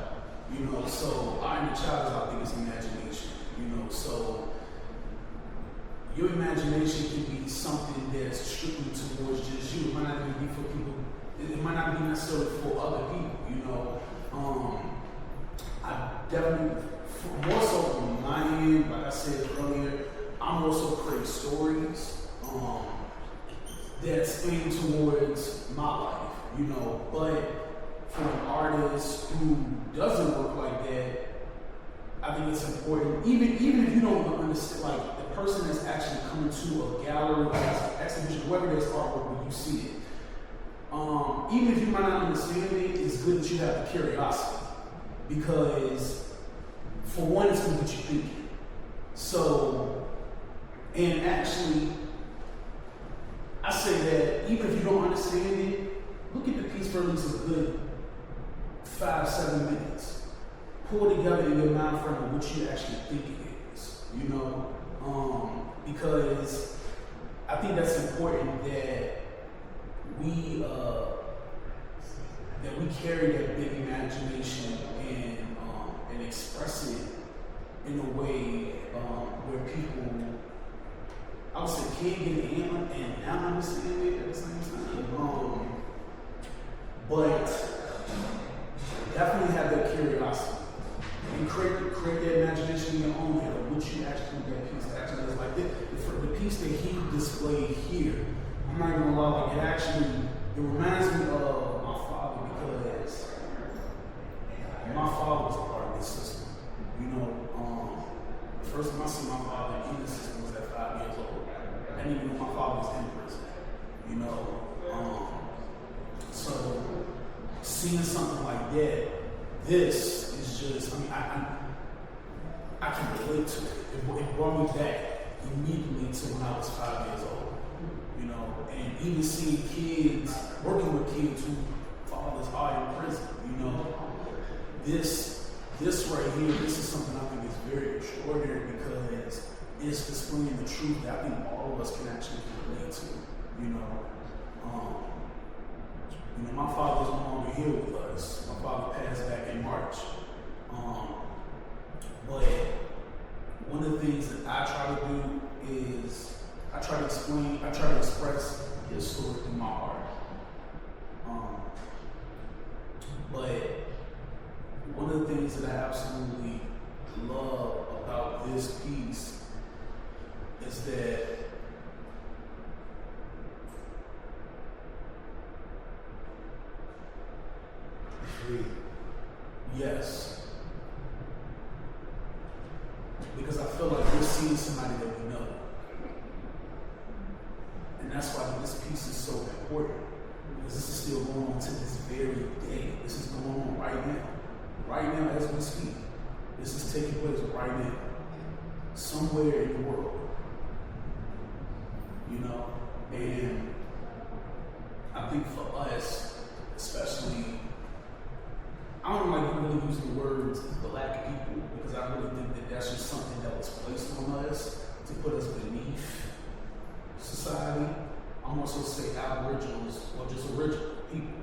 so our inner child is our biggest imagination, so your imagination can be something that's strictly towards just you. It might not even be for people, it might not be necessarily for other people, I definitely, more so from my end, like I said earlier, I'm also creating stories that's aimed towards my life, but for an artist who doesn't work like that, I think it's important, even if you don't understand, like the person that's actually coming to a gallery, exhibition, whether there's artwork when you see it, even if you might not understand it, it's good that you have the curiosity, because for one, it's going to get you thinking. So, and actually, I say that even if you don't understand it, look at the piece for at least a good 5-7 minutes. Pull together in your mind frame of what you actually think it is, because I think that's important that we carry that big imagination and express it in a way where people, I would say, can get it in and not understand it at the same time. But definitely have that curiosity and create that imagination. for the piece that he displayed here, I'm not gonna lie, like it reminds me of my father because my father was a part of this system. You know, the first time I see my father in the system was at 5 years old. I didn't even know my father was in prison. You know, so seeing something like that, this is just, I mean, I can relate to it. It brought me back immediately to when I was 5 years old. You know, and even seeing kids, working with kids who fathers are in prison, you know, this right here, this is something I think is very extraordinary because it's displaying the truth that I think all of us can actually relate to, you know. My father's no longer here with us. My father passed back in March. But one of the things that I try to do is I try to express his story through my art. But one of the things that I absolutely love about this piece is that yes. Because I feel like we're seeing somebody that we know. And that's why this piece is so important. Because this is still going on to this very day. This is going on right now. Right now as we speak. This is taking place right now. Somewhere in the world. You know? And I think for us, especially, I don't like really use the words black people because I really think that that's just something that was placed on us to put us beneath society. I'm also say aboriginals or just original people.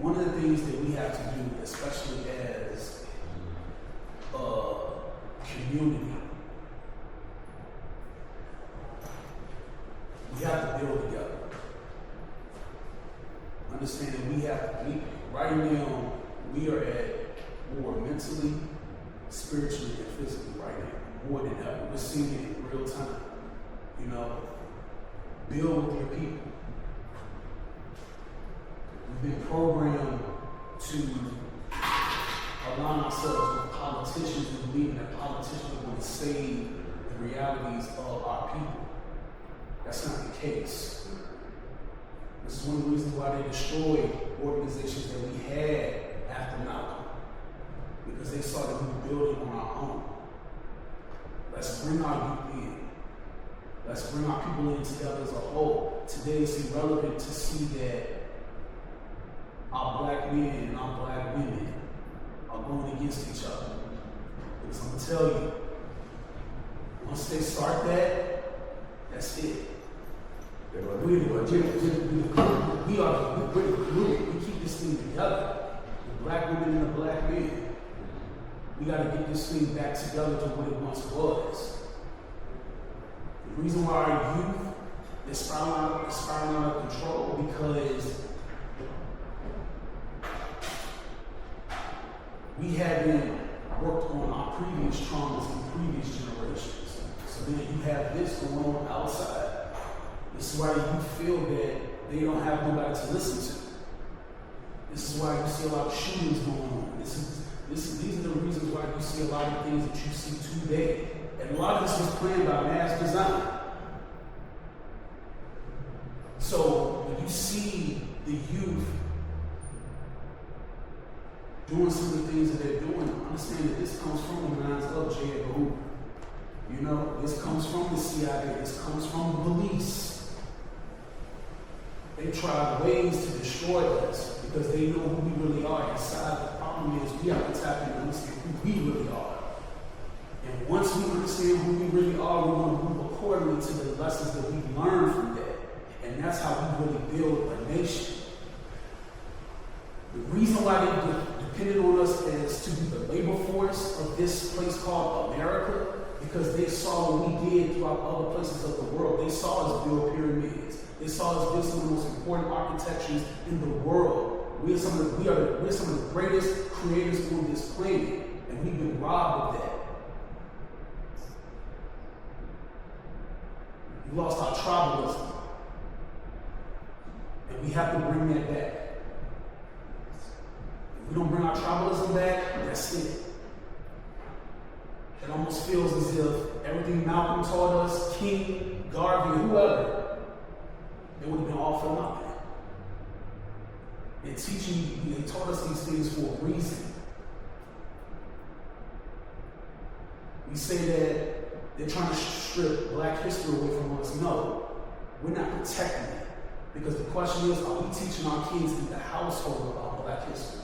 One of the things that we have to do, especially as a community, we have to build together. Understand that right now, we are at war mentally, spiritually, and physically right now, more than ever. We're seeing it in real time. You know, build with your people. We've been programmed to align ourselves with politicians and believing that politicians are going to save the realities of our people. That's not the case. This is one of the reasons why they destroyed organizations that we had after Malcolm. Because they saw that we were building on our own. Let's bring our youth in. Let's bring our people in together as a whole. Today it's irrelevant to see that our black men and our black women are going against each other. Because I'm going to tell you, once they start that, that's it. We're the glue. We keep this thing together. The black women and the black men. We got to get this thing back together to what it once was. The reason why our youth is spiraling out of control because we haven't worked on our previous traumas in previous generations. So then you have this going on outside. This is why you feel that they don't have nobody to listen to. This is why you see a lot of shootings going on. These are the reasons why you see a lot of things that you see today. And a lot of this was planned by mass design. So when you see the youth doing some of the things that they're doing, understand that this comes from the minds of J. Edgar Hoover. You know, this comes from the CIA. This comes from the police. They tried ways to destroy us because they know who we really are inside. The problem is we have to tap into and understand who we really are. And once we understand who we really are, we're going to move accordingly to the lessons that we learned from that. And that's how we really build a nation. The reason why they depended on us as to be the labor force of this place called America, because they saw what we did throughout other places of the world. They saw us build pyramids. They saw us build some of the most important architectures in the world. We're some of the greatest creators on this planet, and we've been robbed of that. We lost our tribalism. And we have to bring that back. If we don't bring our tribalism back, that's it. It almost feels as if everything Malcolm taught us, King, Garvey, whoever, it would have been all for nothing. And teaching, they taught us these things for a reason. We say that they're trying to strip Black history away from us. No, we're not protecting it. Because the question is, are we teaching our kids in the household about Black history?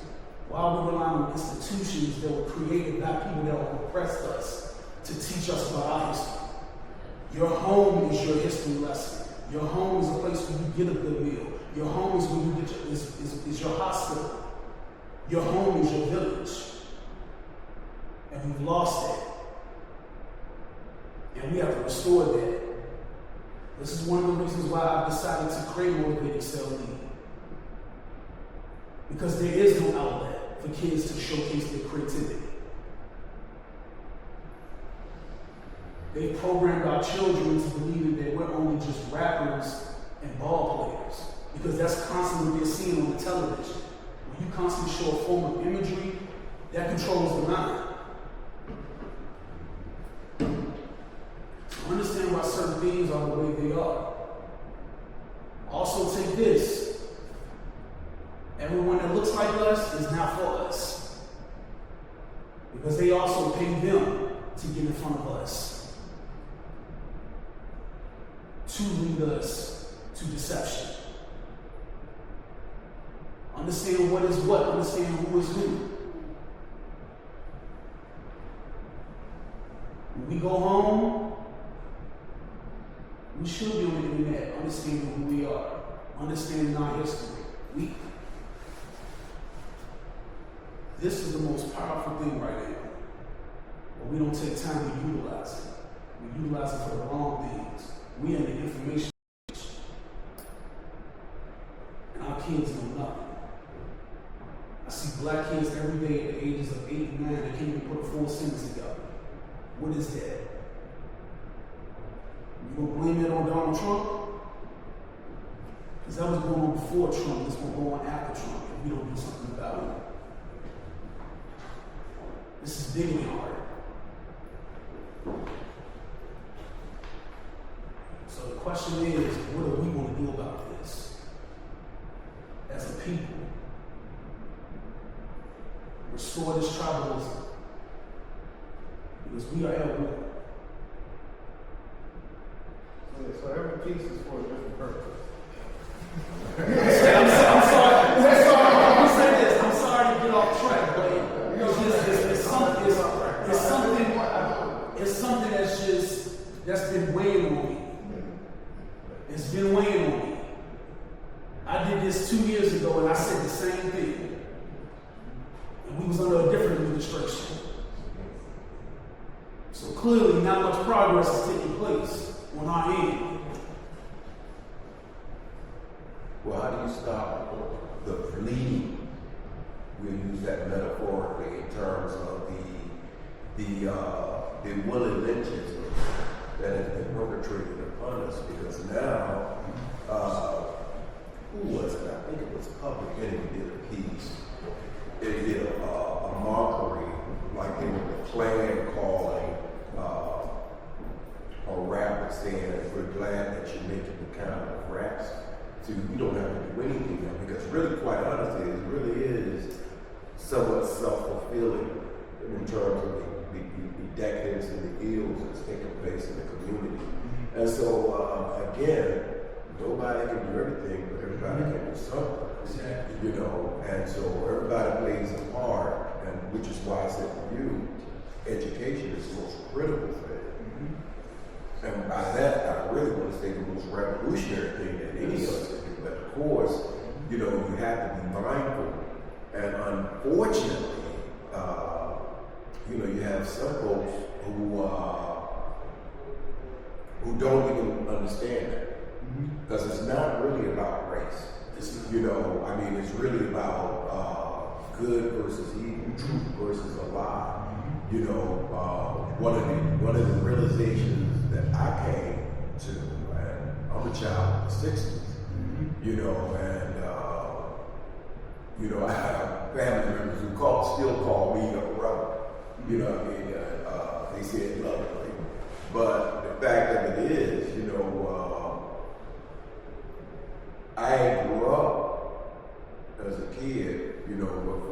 Why are we relying on institutions that were created by people that oppressed us to teach us about our history? Your home is your history lesson. Your home is a place where you get a good meal. Your home is where you get is your hospital. Your home is your village. And we've lost that. And we have to restore that. This is one of the reasons why I've decided to create Motivated Cell Lead. Because there is no outlet for kids to showcase their creativity. They've programmed our children to believe that we're only just rappers and ball players. Because that's constantly what they're seeing on the television. When you constantly show a form of imagery, that controls the mind. So understand why certain things are the way they are. Also take this. Everyone that looks like us is not for us. Because they also pay them to get in front of us. To lead us to deception. Understand what is what. Understand who is who. When we go home, we should be on the internet understanding who we are, understanding our history. This is the most powerful thing right now. But we don't take time to utilize it. We utilize it for the wrong things. We in the information age. And our kids know nothing. I see Black kids every day at the ages of 8 and 9 that can't even put a full sentence together. What is that? You gonna blame it on Donald Trump? Because that was going on before Trump, this will go on after Trump if we don't do something about it. This is digging hard. So the question is, what do we want to do about this? As a people. Restore this tribalism. Because we are at war. So every piece is for a different purpose. I'm sorry to get off track, but it's something that's been weighing on me. It's been weighing on me. I did this 2 years ago and I said the same thing. And we was under a different administration. So clearly not much progress is taking place on our end. Well, how do you stop the bleeding? We'll use that metaphorically in terms of the willing lynches that has been perpetrated upon us. Because now, who was it? I think it was Public Enemy did a piece. They did a mockery, like they were the Klan calling a rapper saying, "We're glad that you're making the kind of raps so you don't have to do anything now." Because really, quite honestly, it really is somewhat self-fulfilling in terms of the decadence and the ills that's taking place in the community. And so, again, nobody can do everything, but everybody can do something. Exactly. You know, and so everybody plays a part, and which is why I said for you, education is the most critical thing. And by that, I really want to say the most revolutionary thing that any of us can do. But of course, you know, you have to be mindful. And unfortunately, you know, you have some folks who don't even understand that. Because it's not really about race. You know, I mean, it's really about good versus evil, truth versus a lie. You know, one of the realizations that I came too. And I'm a child of the 60s, you know, and, you know, I have family members who still call me a rebel. You know what I mean? They say it lovingly. But the fact of it is, you know, I grew up as a kid, you know, with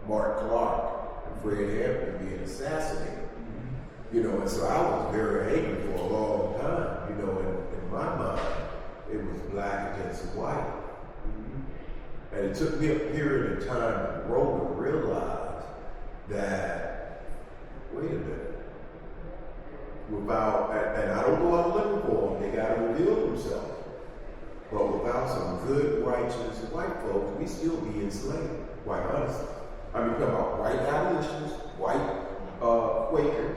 Mark Clark and Fred Hampton being assassinated. You know, and so I was very angry for a long time. You know, in my mind, it was black against white. And it took me a period of time to grow to realize that, wait a minute, without, and I don't go out looking for them, they got to reveal themselves. But without some good, righteous white folks, we still be enslaved, quite honestly. I mean, talking about white abolitionists, white Quakers.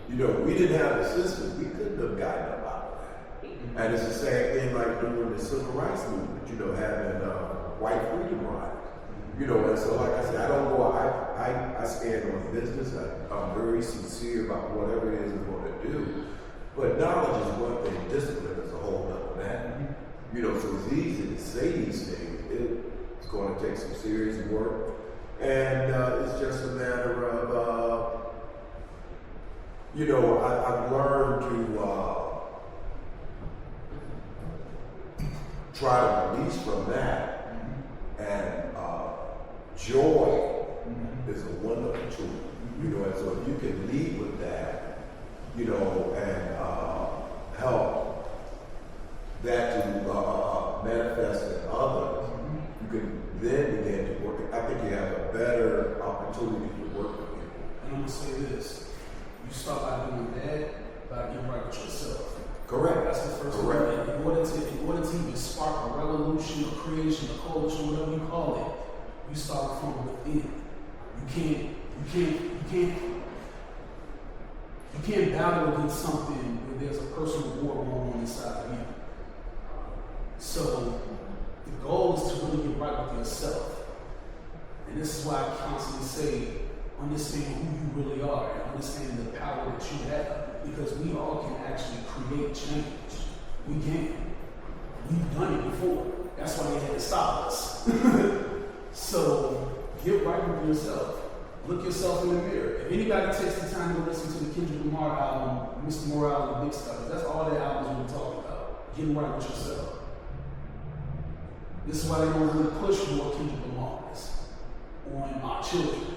You know, we didn't have the systems, we couldn't have gotten up out of that. And it's the same thing like during the civil rights movement, you know, having white freedom riders. You know, and so like I said, I don't go, I stand on business. I'm very sincere about whatever it is I'm going to do. But knowledge is one thing, discipline is a whole other matter. You know, so it's easy to say these things. It's going to take some serious work. And it's just a matter of, you know, I've learned to try to release from that. And joy is a wonderful tool, you know, and so if you can lead with that, you know, and help that to manifest in others, you can then begin to work. I think you have a better opportunity to work with people. And I'm gonna say this: you start by doing that, by getting right with yourself. Correct. That's the first Correct. thing. In order to even spark a revolution, a creation, a coalition, whatever you call it, you start from within. You can't battle against something where there's a personal war going on inside of you. So the goal is to really get right with yourself. And this is why I constantly say, understand who you really are and understand the power that you have. Because we all can actually create change. We can. We've done it before. That's why they had to stop us. So get right with yourself. Look yourself in the mirror. If anybody takes the time to listen to the Kendrick Lamar album, Mr. Morale and Big Stuff, that's all the albums we're talking about. Getting right with yourself. This is why they don't really push more Kendrick Lamar's on our children.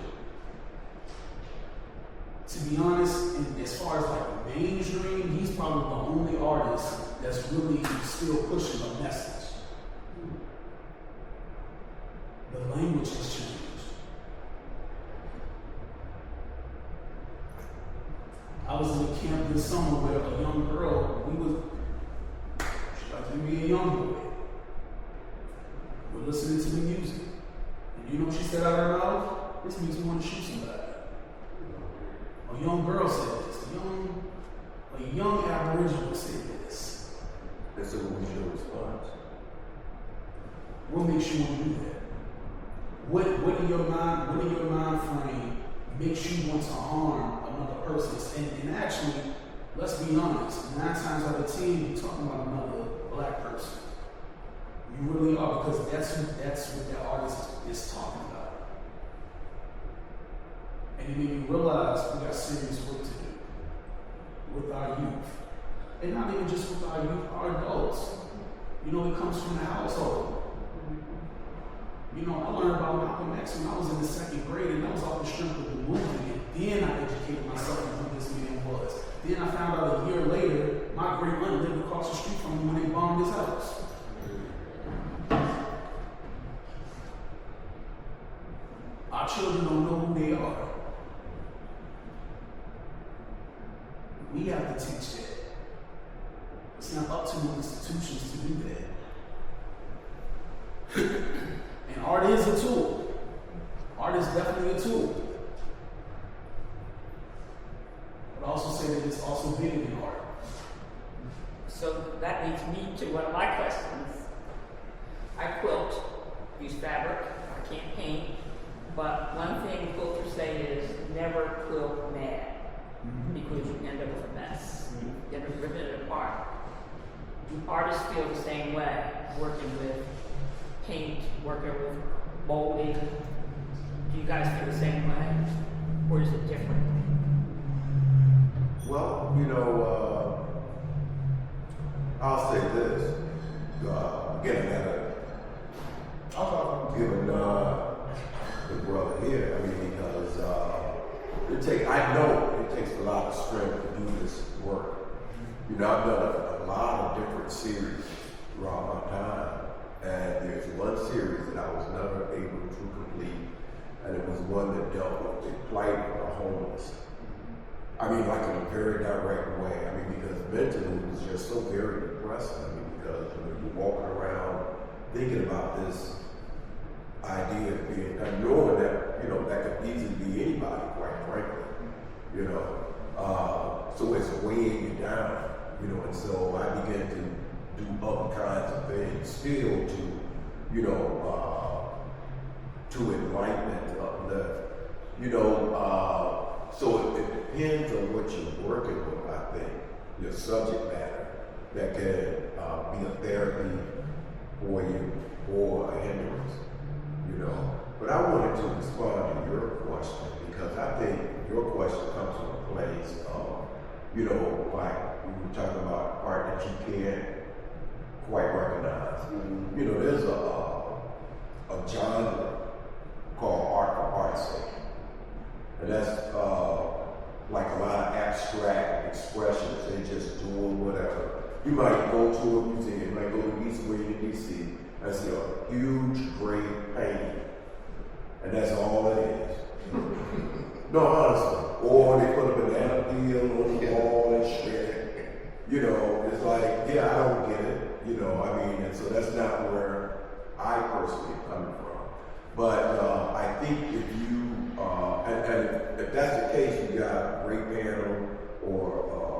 To be honest, as far as like mainstream, he's probably the only artist that's really still pushing a message. The language has changed. I was in a camp this summer where a young girl, she liked to be a young boy. We're listening to the music. And you know what she said out of her mouth? This makes me want to shoot somebody. A young girl said this. A young Aboriginal said this. And so what was your response? What makes you want to do that? What in your mind frame makes you want to harm another person? And actually, let's be honest, 9 times out of 10, you're talking about another black person. You really are, because that's what that artist is talking about. And it made me realize we got serious work to do with our youth. And not even just with our youth, our adults. You know, it comes from the household. You know, I learned about Malcolm X when I was in the 2nd grade, and that was off the strength of the movement. And then I educated myself on who this man was. Then I found out a year later, my great aunt lived across the street from him when they bombed his house. Our children don't know who they are. We have to teach that. It's not up to the institutions to do that. And art is a tool. Art is definitely a tool. But I also say that it's also bigger than art. So that leads me to one of my questions. I quilt, use fabric, I can't paint, but one thing quilters say is never quilt mad, because you end up with a mess. You end up ripping it apart. do artists feel the same way, working with paint, working with molding? Do you guys feel the same way, or is it different? Well, you know, I'll say this. Again, I gotta give a nod to the brother here. I mean, because I know it takes a lot of strength to do this work. You know, I've done a lot of different series throughout my time, and there's one series that I was never able to complete, and it was one that dealt with the plight of the homeless. I mean, like in a very direct way. I mean, because mentally it was just so very depressing. I mean, because you're walking around thinking about this idea of being, and knowing that, that could easily be anybody, quite frankly, so it's weighing you down, and so I began to do other kinds of things still to enlighten, to uplift, so it depends on what you're working with, I think, your subject matter that can be a therapy for you or a hindrance, But I wanted to respond to your question because I think your question comes from a place of, like we were talking about art that you can't quite recognize. There's a genre called art for art's sake. And that's like a lot of abstract expressions. They just doing whatever. You might go to a museum, you might go to East Wing in DC, and see a huge, great painting. And that's all it is. No, honestly. Or they put a banana peel on the wall and shit. It's like, yeah, I don't get it. And so that's not where I personally am coming from. But I think if you, and if that's the case, you got a great panel or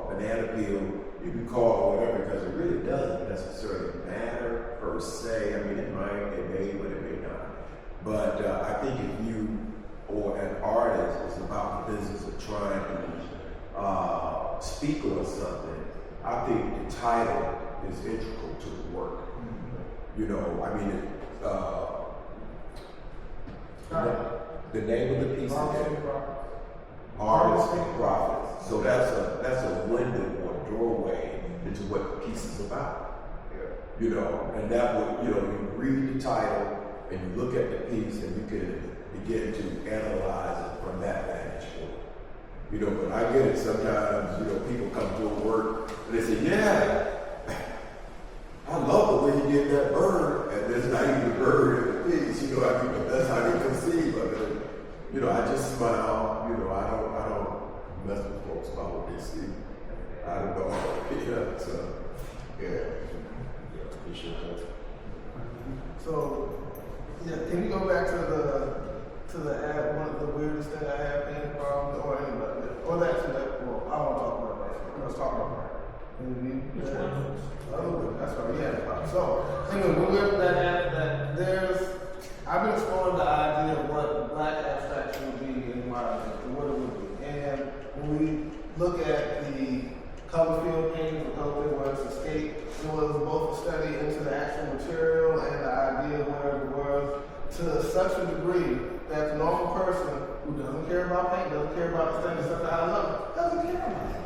a banana peel, you can call it whatever, because it really doesn't necessarily matter per se. I mean, it may, but it may not. But I think if you, or an artist, is about the business of trying to speak on something, I think the title is integral to the work. The name of the piece is Artists and Profits. So that's a window or doorway into what the piece is about. And that would, you read the title and you look at the piece and you can begin to analyze it from that vantage point. But I get it sometimes, people come to work and they say, yeah, I love the way you did that bird, and there's not even a bird in the piece, but that's how they conceive of it. I just smile, I don't mess with folks about what they see. I don't know. So, appreciate that. So, yeah, can you go back to the ad, one of the weirdest thing I have been from, or anybody, or that, well, I want to talk about that. Let's talk about that. Which one? Oh, that's right, yeah. So, anyway, when we look at that, I've been exploring the idea of what black abstraction would be in my life, and what it would be. And when we look at the color field painting, the color field works, escape, it was both a study into the actual material and the idea of where it was, to such a degree that the normal person who doesn't care about paint, doesn't care about the thing except that I love it, doesn't care about it.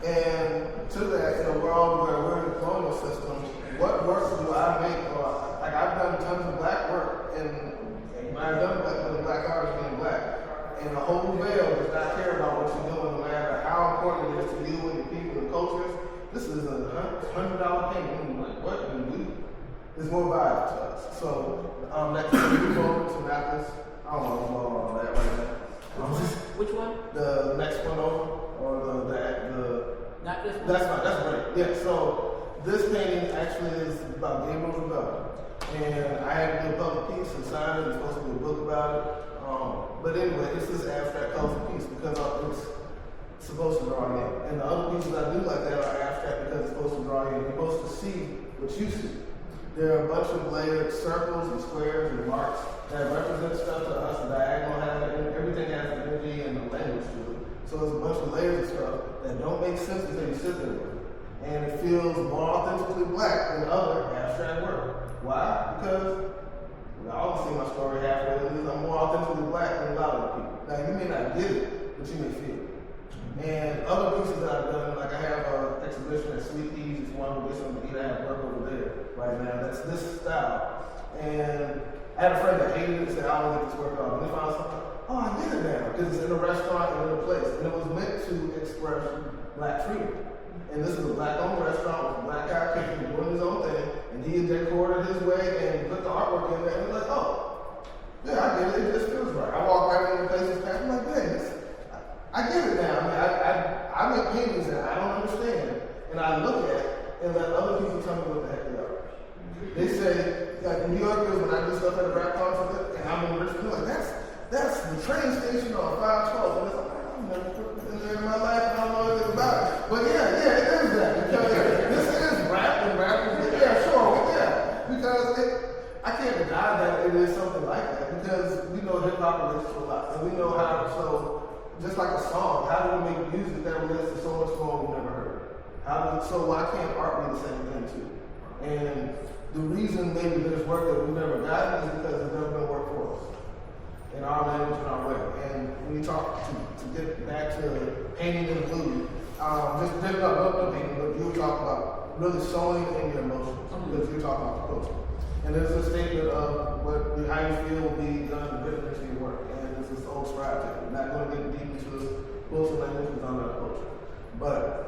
And to that, in a world where we're in a colonial system, what work do I make? Or, like, I've done tons of black work, and I've done black artists being black. And the whole veil does not care about what you're doing, no matter how important it is to you and your people and cultures. This is a $100 payment. I'm like, what do we do? There's more valuable to us. So, next time we move over to Mathis, I don't want to go on that right now. Which one? The next one over, or the Not this one? that's fine, that's great. Yeah, so this painting actually is about Gabriel Rebellion. And I had to do a public piece and sign it. It's supposed to be a book about it. But anyway, it's this abstract colorful piece because it's supposed to draw you in. And the other pieces I do like that are abstract because it's supposed to draw you in. You're supposed to see what you see. There are a bunch of layered circles and squares and marks that represent stuff to us. The diagonal has it, everything has an energy and a language to it. So there's a bunch of layers of stuff that don't make sense until you sit there with it. And it feels more authentically black than other abstract work. Why? Because I always see my story halfway. It is I'm more authentically black than a lot of people. Now you may not get it, but you may feel it. And other pieces that I've done, like I have an exhibition at Sweet Peas, it's one with some I have work over there right now. That's this style. And I had a friend that hated it and said, I don't get this work off. And they found something, oh, I get it now. Because it's in a restaurant and in a place. And it was meant to express black freedom. And this is a black-owned restaurant with a black guy cooking, doing his own thing. And he decorated his way and put the artwork in there. And it was like, oh, yeah, I get it. It just feels right. I walk right in the places past. I'm like, dang, I get it now. I mean, I make paintings that I don't understand. And I look at it and let other people tell me what the heck they are. They say, like in New Yorkers, when I do stuff at a rap concert, and I'm in Richmond, like, that's the train station on 512. And it's like, I've never put this in there in my life, and I don't know anything about it. But yeah, it is that. Because this is rap and rappers. Yeah, sure, yeah. Because I can't deny that it is something like that. Because we know hip hop relates to a lot. And we know how, so just like a song, how do we make music that relates to so much more we've never heard? So why can't art be the same thing too? And the reason maybe there's work that we've never gotten is because there's never been work for us in our language and our way. And when you talk to get back to painting in blue, just not painting, but you were talking about really showing in your emotions because you're talking about the culture. And there's a statement of how you feel will be done written into your work. And it's this old scribe technique. Not going to get deep into this bullshit language because I'm not a culture. But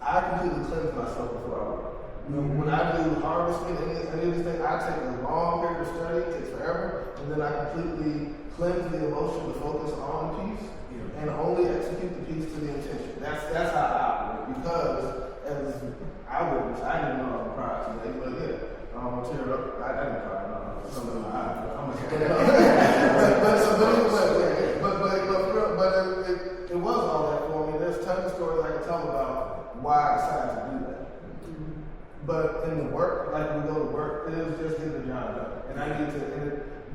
I completely cleanse myself before I work. You know, when I do harvesting and any of these things, I take a long period of study, it takes forever, and then I completely cleanse the emotion to focus on the piece and only execute the piece to the intention. That's how I operate. Because as I witness, I didn't know I was crying today, but yeah, I'm gonna tear up. I didn't cry. Something in my eyes. I'm gonna tear up. But it was all that for me. There's tons of stories I can tell about why I decided to do that. But in the work, like we go to work, it is just getting the job done. And I need to,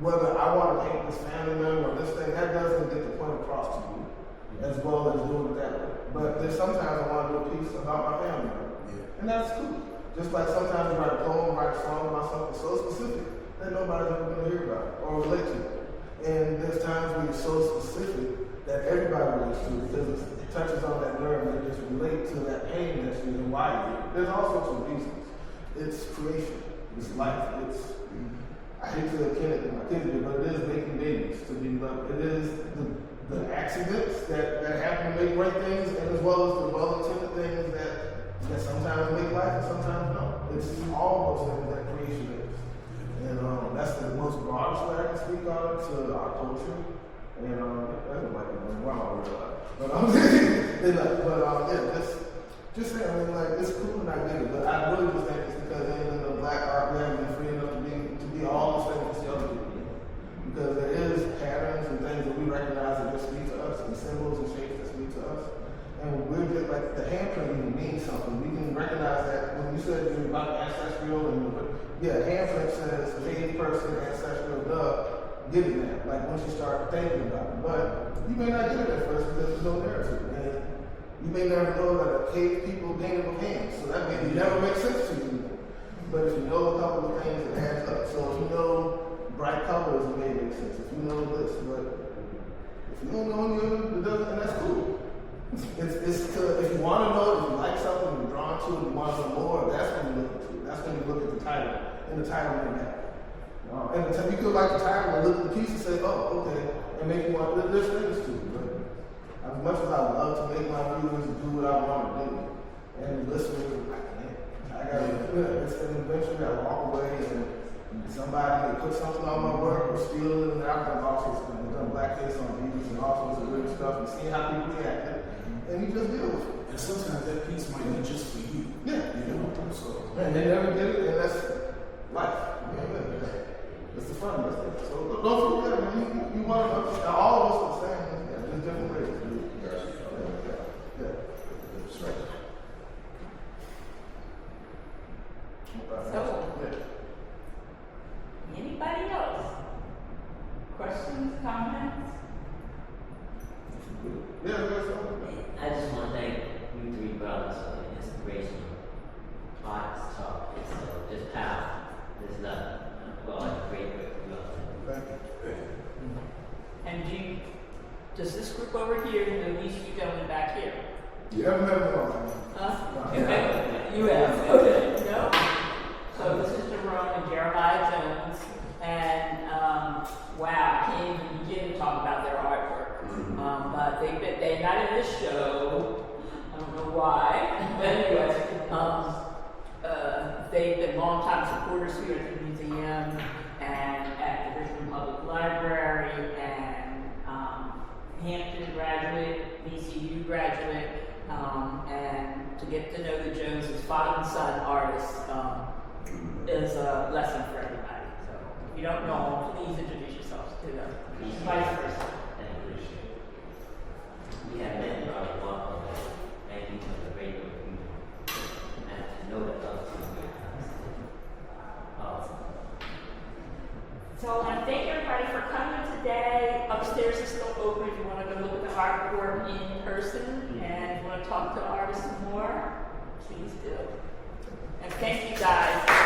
whether I want to paint this family member or this thing, that doesn't get the point across to you as well as doing it that way. But there's sometimes I want to do a piece about my family member. Yeah. And that's cool. Just like sometimes you write a poem, write a song about something so specific that nobody's ever going to hear about or relate to. And there's times when you're so specific that everybody relates to because it touches on that nerve and it just relates to that pain that's you and why you. There's all sorts of reasons. It's creation. It's life. I hate to akin it to my kids, but it is making babies to be loved. It is the accidents that happen to make great things, and as well as the well-intended things that sometimes make life and sometimes don't. It's all those things that creation is. And that's the most broadest way I can speak on it to our culture. And that's like wow, just saying, I mean, like, it's cool and I get it, but I really just think it's because in the black art, we haven't been free enough to be all those things that other people do. Because there is patterns and things that we recognize that just speak to us, and symbols and shapes that speak to us. And we're just like, the handprint even means something. We can recognize that when you said you're about ancestral, handprint says native person, ancestral, get it now. Like, once you start thinking about it. But you may not get it at first because there's no narrative. And you may never know that a cave people painted with hands, so that may never make sense to you. But if you know a couple of things, it adds up. So if you know bright colors, it may make sense. If you know this, but if you don't know any of it, doesn't, and that's cool. If you want to know, if you like something, you're drawn to it, you want some more, that's when you look into it. That's when you look at the title, and the title may matter. And you could like the title and look at the piece and say, oh, okay, and make you want to, there's things to it. As much as I would love to make my viewers do what I want to do, and listeners, I got it's an adventure that walk away and somebody may put something on my work or steal it, and I've done all sorts of things. I've done blackface on videos and all sorts of weird stuff and seeing how people reacted, and you just deal with it. And sometimes that piece might be just for you. Yeah. You know? So. And they never did it, and that's life. It's the fun. So don't forget, man, you want to understand all of us are saying there's different ways. So, anybody else? Questions, comments? Yeah, there's something. I just want to thank you three brothers for the inspiration You ever met him? You have, okay, no? So this is Jerome and Jeremiah Jones, and, wow, I can't even begin to talk about their artwork. But they're not in this show, I don't know why, but anyway, they've been longtime supporters here at the museum and at the Richmond Public Library, and Hampton graduate, VCU graduate, and to get to know the Joneses, father and son artists, is a lesson for everybody. So if you don't know them, please introduce yourselves to them. Vice versa. We have met throughout the walk of thank you for the great work you do. And to know that others are great. So I want to thank everybody for coming today. Upstairs is still open if you want to go look at the artwork in person, and if you want to talk to the artists some more, please do. And thank you guys.